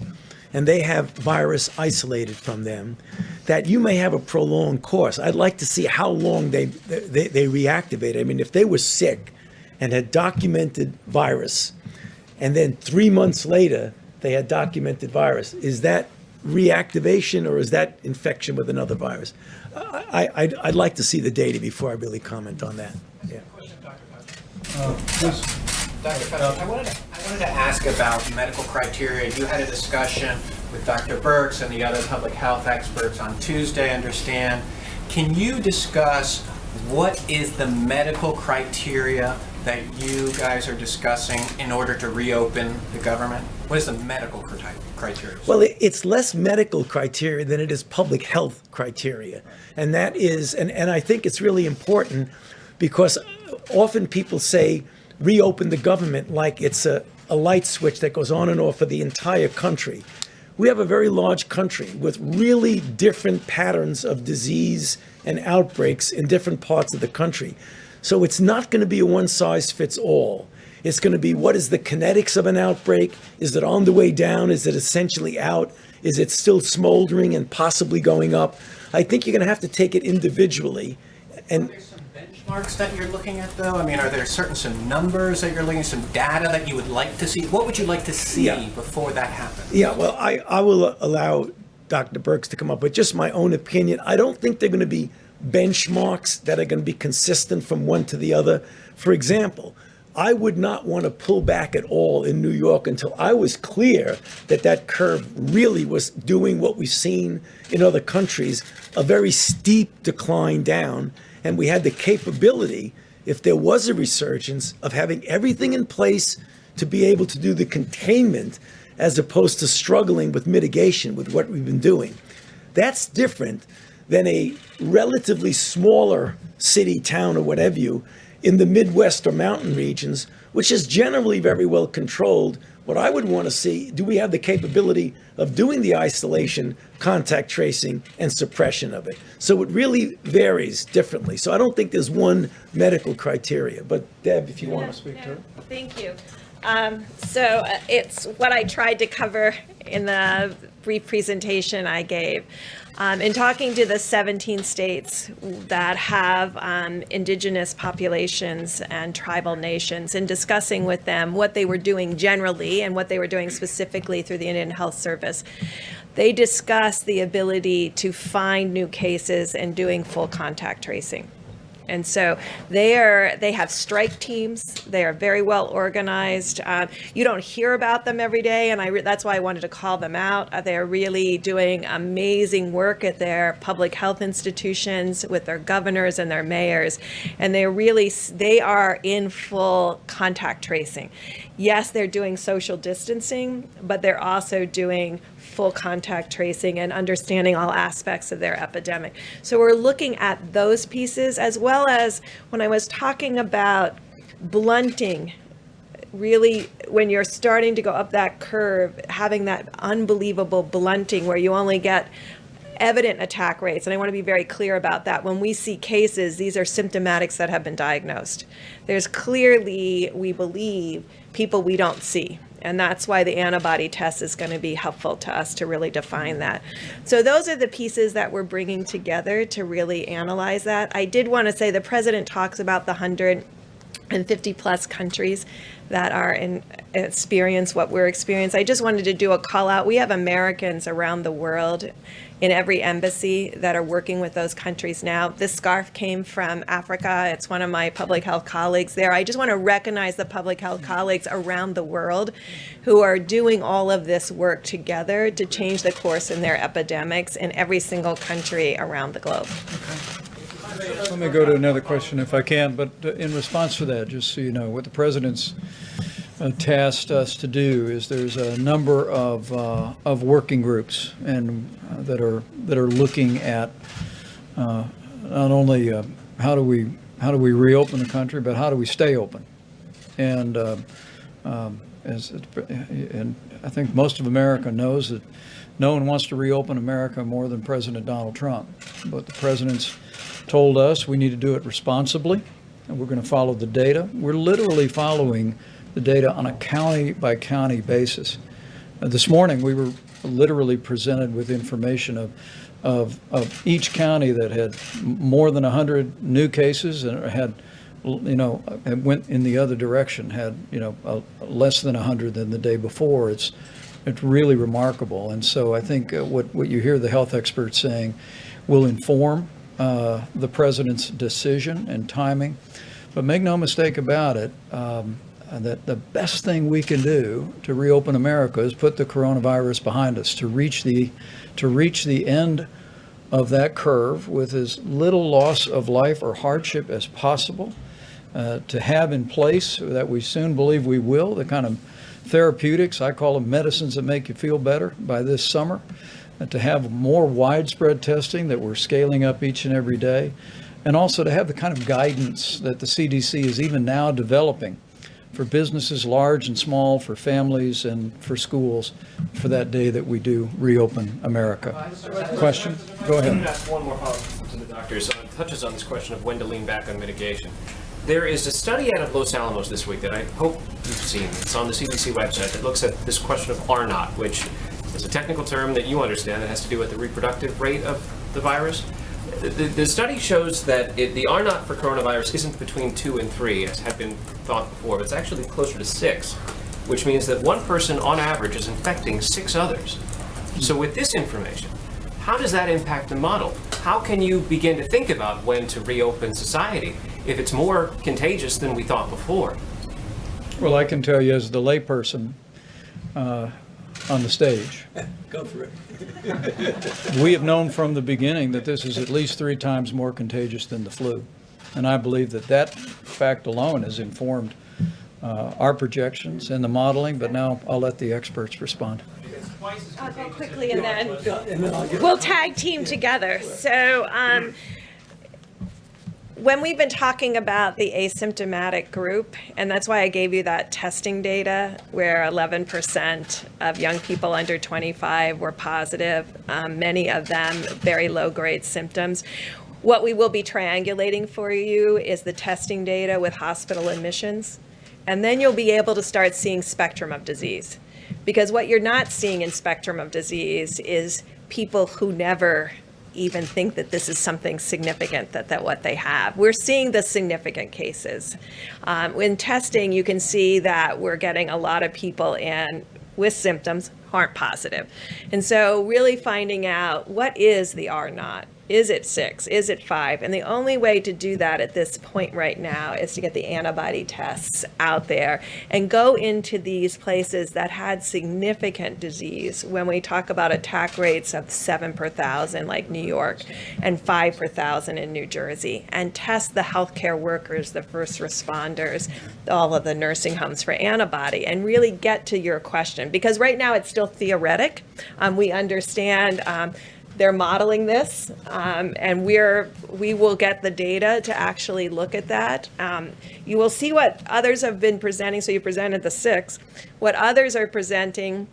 and they have virus isolated from them, that you may have a prolonged course. I'd like to see how long they reactivate. I mean, if they were sick and had documented virus, and then 3 months later they had documented virus, is that reactivation or is that infection with another virus? I'd like to see the data before I really comment on that. Yeah. Dr. Fauci, I wanted to ask about medical criteria. You had a discussion with Dr. Birx and the other public health experts on Tuesday, I understand. Can you discuss what is the medical criteria that you guys are discussing in order to reopen the government? What is the medical criteria? Well, it's less medical criteria than it is public health criteria. And that is, and I think it's really important because often people say reopen the government like it's a light switch that goes on and off for the entire country. We have a very large country with really different patterns of disease and outbreaks in different parts of the country. So it's not going to be a one-size-fits-all. It's going to be, what is the kinetics of an outbreak? Is it on the way down? Is it essentially out? Is it still smoldering and possibly going up? I think you're going to have to take it individually. And are there some benchmarks that you're looking at, though? I mean, are there some numbers that you're looking at, some data that you would like to see? What would you like to see before that happens? Yeah, well, I will allow Dr. Birx to come up with just my own opinion. I don't think they're going to be benchmarks that are going to be consistent from one to the other. For example, I would not want to pull back at all in New York until I was clear that that curve really was doing what we've seen in other countries, a very steep decline down. And we had the capability, if there was a resurgence, of having everything in place to be able to do the containment as opposed to struggling with mitigation with what we've been doing. That's different than a relatively smaller city, town, or whatever you, in the Midwest or mountain regions, which is generally very well controlled. What I would want to see, do we have the capability of doing the isolation, contact tracing, and suppression of it? So it really varies differently. So I don't think there's one medical criteria. But Deb, if you want to speak to it. Thank you. So it's what I tried to cover in the brief presentation I gave. In talking to the 17 states that have indigenous populations and tribal nations and discussing with them what they were doing generally and what they were doing specifically through the Indian Health Service, they discussed the ability to find new cases and doing full contact tracing. And so they have strike teams. They are very well organized. You don't hear about them every day, and that's why I wanted to call them out. They are really doing amazing work at their public health institutions with their governors and their mayors, and they are in full contact tracing. Yes, they're doing social distancing, but they're also doing full contact tracing and understanding all aspects of their epidemic. So we're looking at those pieces, as well as when I was talking about blunting, really, when you're starting to go up that curve, having that unbelievable blunting where you only get evident attack rates. And I want to be very clear about that. When we see cases, these are symptomatics that have been diagnosed. There's clearly, we believe, people we don't see. And that's why the antibody test is going to be helpful to us to really define that. So those are the pieces that we're bringing together to really analyze that. I did want to say the president talks about the 150 plus countries that are experience what we're experiencing. I just wanted to do a call out. We have Americans around the world in every embassy that are working with those countries now. This scarf came from Africa. It's one of my public health colleagues there. I just want to recognize the public health colleagues around the world who are doing all of this work together to change the course in their epidemics in every single country around the globe. Let me go to another question if I can, but in response to that, just so you know, what the president's tasked us to do is there's a number of working groups and that are looking at not only how do we reopen the country, but how do we stay open, and and I think most of America knows that no one wants to reopen America more than President Donald Trump, but the president's told us we need to do it responsibly, and we're going to follow the data. We're literally following the data on a county-by-county basis. This morning, we were literally presented with information of each county that had more than 100 new cases and had, it went in the other direction, had, less than 100 than the day before. It's really remarkable. And so I think what you hear the health experts saying will inform the president's decision and timing. But make no mistake about it, that the best thing we can do to reopen America is put the coronavirus behind us, to reach the end of that curve with as little loss of life or hardship as possible, to have in place that we soon believe we will, the kind of therapeutics, I call them medicines that make you feel better, by this summer, to have more widespread testing that we're scaling up each and every day, and also to have the kind of guidance that the CDC is even now developing for businesses large and small, for families and for schools, for that day that we do reopen America. Question? Go ahead. I'm going to ask one more follow-up to the doctor. So it touches on this question of when to lean back on mitigation. There is a study out of Los Alamos this week that I hope you've seen. It's on the CDC website that looks at this question of R0, which is a technical term that you understand that has to do with the reproductive rate of the virus. The study shows that the R0 for coronavirus isn't between 2 and 3, as had been thought before, but it's actually closer to 6, which means that one person on average is infecting 6 others. So with this information, how does that impact the model? How can you begin to think about when to reopen society if it's more contagious than we thought before? Well, I can tell you as the layperson on the stage. Go for it. We have known from the beginning that this is at least 3 times more contagious than the flu. And I believe that fact alone has informed our projections and the modeling, but now I'll let the experts respond. I'll go quickly and then we'll tag team together. So when we've been talking about the asymptomatic group, and that's why I gave you that testing data where 11% of young people under 25 were positive, many of them very low-grade symptoms. What we will be triangulating for you is the testing data with hospital admissions, and then you'll be able to start seeing spectrum of disease. Because what you're not seeing in spectrum of disease is people who never even think that this is something significant, that what they have. We're seeing the significant cases. In testing, you can see that we're getting a lot of people in with symptoms aren't positive. And so really finding out what is the R0. Is it 6? Is it 5? And the only way to do that at this point right now is to get the antibody tests out there and go into these places that had significant disease. When we talk about attack rates of 7 per 1,000 like New York and 5 per 1,000 in New Jersey, and test the healthcare workers, the first responders, all of the nursing homes for antibody, and really get to your question. Because right now it's still theoretic. We understand they're modeling this, and we will get the data to actually look at that. You will see what others have been presenting. So you presented the 6. What others are presenting,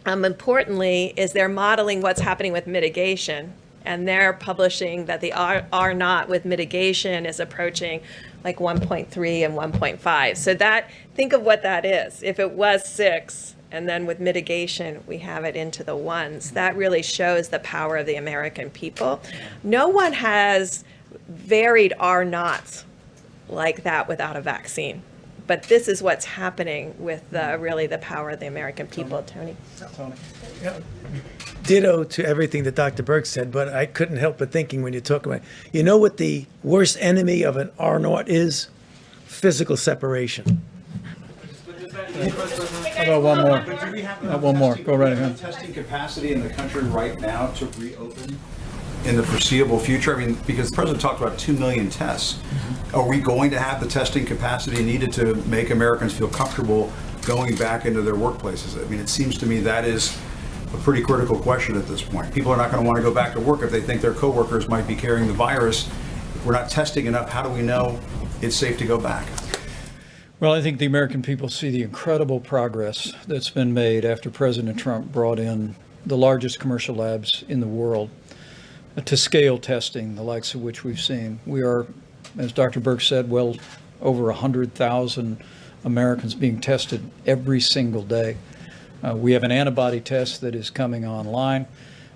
importantly, is they're modeling what's happening with mitigation. And they're publishing that the R naught with mitigation is approaching like 1.3 and 1.5. So that, think of what that is. If it was 6, and then with mitigation, we have it into the 1s, that really shows the power of the American people. No one has varied R naughts like that without a vaccine. But this is what's happening with really the power of the American people, Tony. Ditto to everything that Dr. Birx said, but I couldn't help but thinking when you talk about, you know what the worst enemy of an R naught is? Physical separation. How about one more? But do we have Not one more. Go right ahead. testing capacity in the country right now to reopen in the foreseeable future? I mean, because the president talked about 2 million tests. Are we going to have the testing capacity needed to make Americans feel comfortable going back into their workplaces? I mean, it seems to me that is a pretty critical question at this point. People are not going to want to go back to work if they think their coworkers might be carrying the virus. If we're not testing enough, how do we know it's safe to go back? Well, I think the American people see the incredible progress that's been made after President Trump brought in the largest commercial labs in the world to scale testing, the likes of which we've seen. We are, as Dr. Birx said, well over 100,000 Americans being tested every single day. We have an antibody test that is coming online.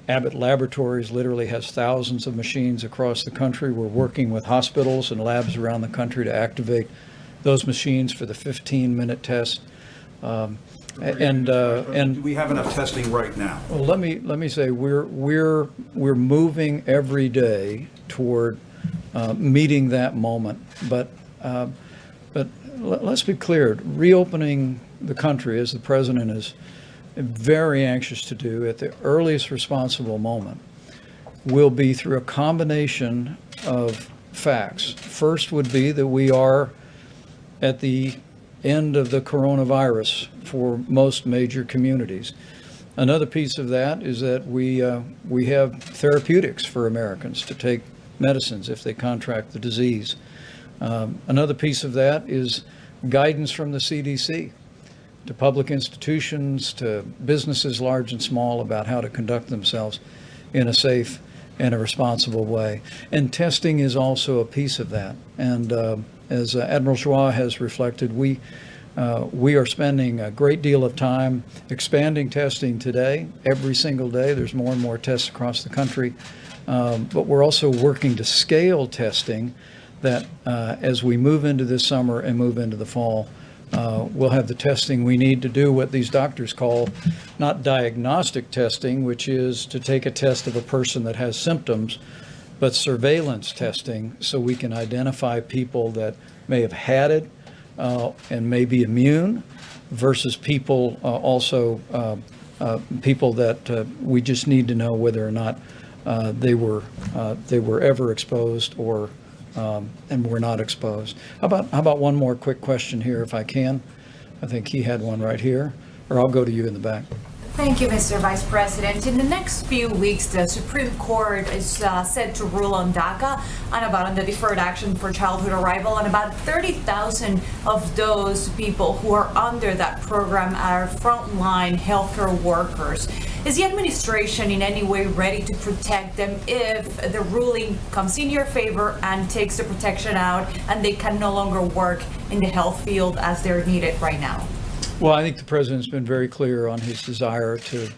Abbott Laboratories literally has thousands of machines across the country. We're working with hospitals and labs around the country to activate those machines for the 15-minute test. Do we have enough testing right now? Well, let me say we're moving every day toward meeting that moment. But let's be clear: reopening the country, as the president is very anxious to do at the earliest responsible moment, will be through a combination of facts. First would be that we are at the end of the coronavirus for most major communities. Another piece of that is that we have therapeutics for Americans to take medicines if they contract the disease. Another piece of that is guidance from the CDC to public institutions, to businesses large and small, about how to conduct themselves in a safe and a responsible way. And testing is also a piece of that. And as Admiral Joie has reflected, we are spending a great deal of time expanding testing today. Every single day, there's more and more tests across the country. But we're also working to scale testing that as we move into this summer and move into the fall, we'll have the testing we need to do what these doctors call not diagnostic testing, which is to take a test of a person that has symptoms, but surveillance testing, so we can identify people that may have had it and may be immune, versus people people that we just need to know whether or not they were ever exposed or and were not exposed. How about one more quick question here, if I can? I think he had one right here, or I'll go to you in the back. Thank you, Mr. Vice President. In the next few weeks, the Supreme Court is set to rule on DACA and on the Deferred Action for Childhood Arrival, and about 30,000 of those people who are under that program are frontline healthcare workers. Is the administration in any way ready to protect them if the ruling comes in your favor and takes the protection out and they can no longer work in the health field as they're needed right now? Well, I think the president's been very clear on his desire to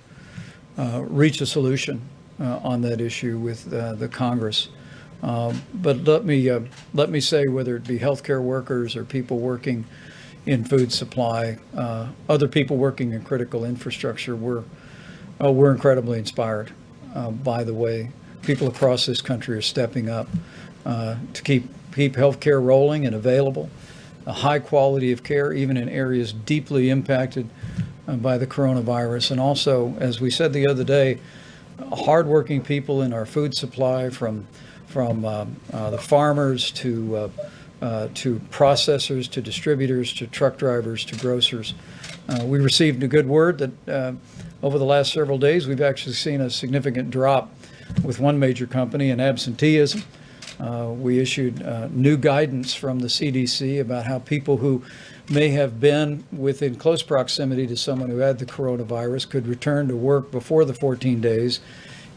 reach a solution on that issue with the Congress. But let me say, whether it be healthcare workers or people working in food supply, other people working in critical infrastructure, we're incredibly inspired by the way people across this country are stepping up to keep healthcare rolling and available. A high quality of care, even in areas deeply impacted by the coronavirus. And also, as we said the other day, hardworking people in our food supply, from the farmers to processors, to distributors, to truck drivers, to grocers. We received a good word that over the last several days, we've actually seen a significant drop with one major company in absenteeism. We issued new guidance from the CDC about how people who may have been within close proximity to someone who had the coronavirus could return to work before the 14 days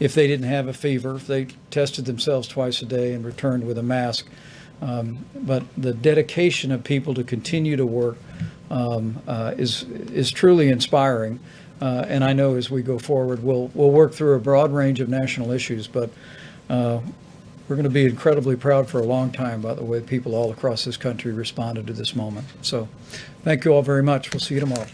if they didn't have a fever, if they tested themselves twice a day and returned with a mask. But the dedication of people to continue to work is truly inspiring. And I know as we go forward, we'll work through a broad range of national issues, but we're going to be incredibly proud for a long time by the way people all across this country responded to this moment. So thank you all very much. We'll see you tomorrow.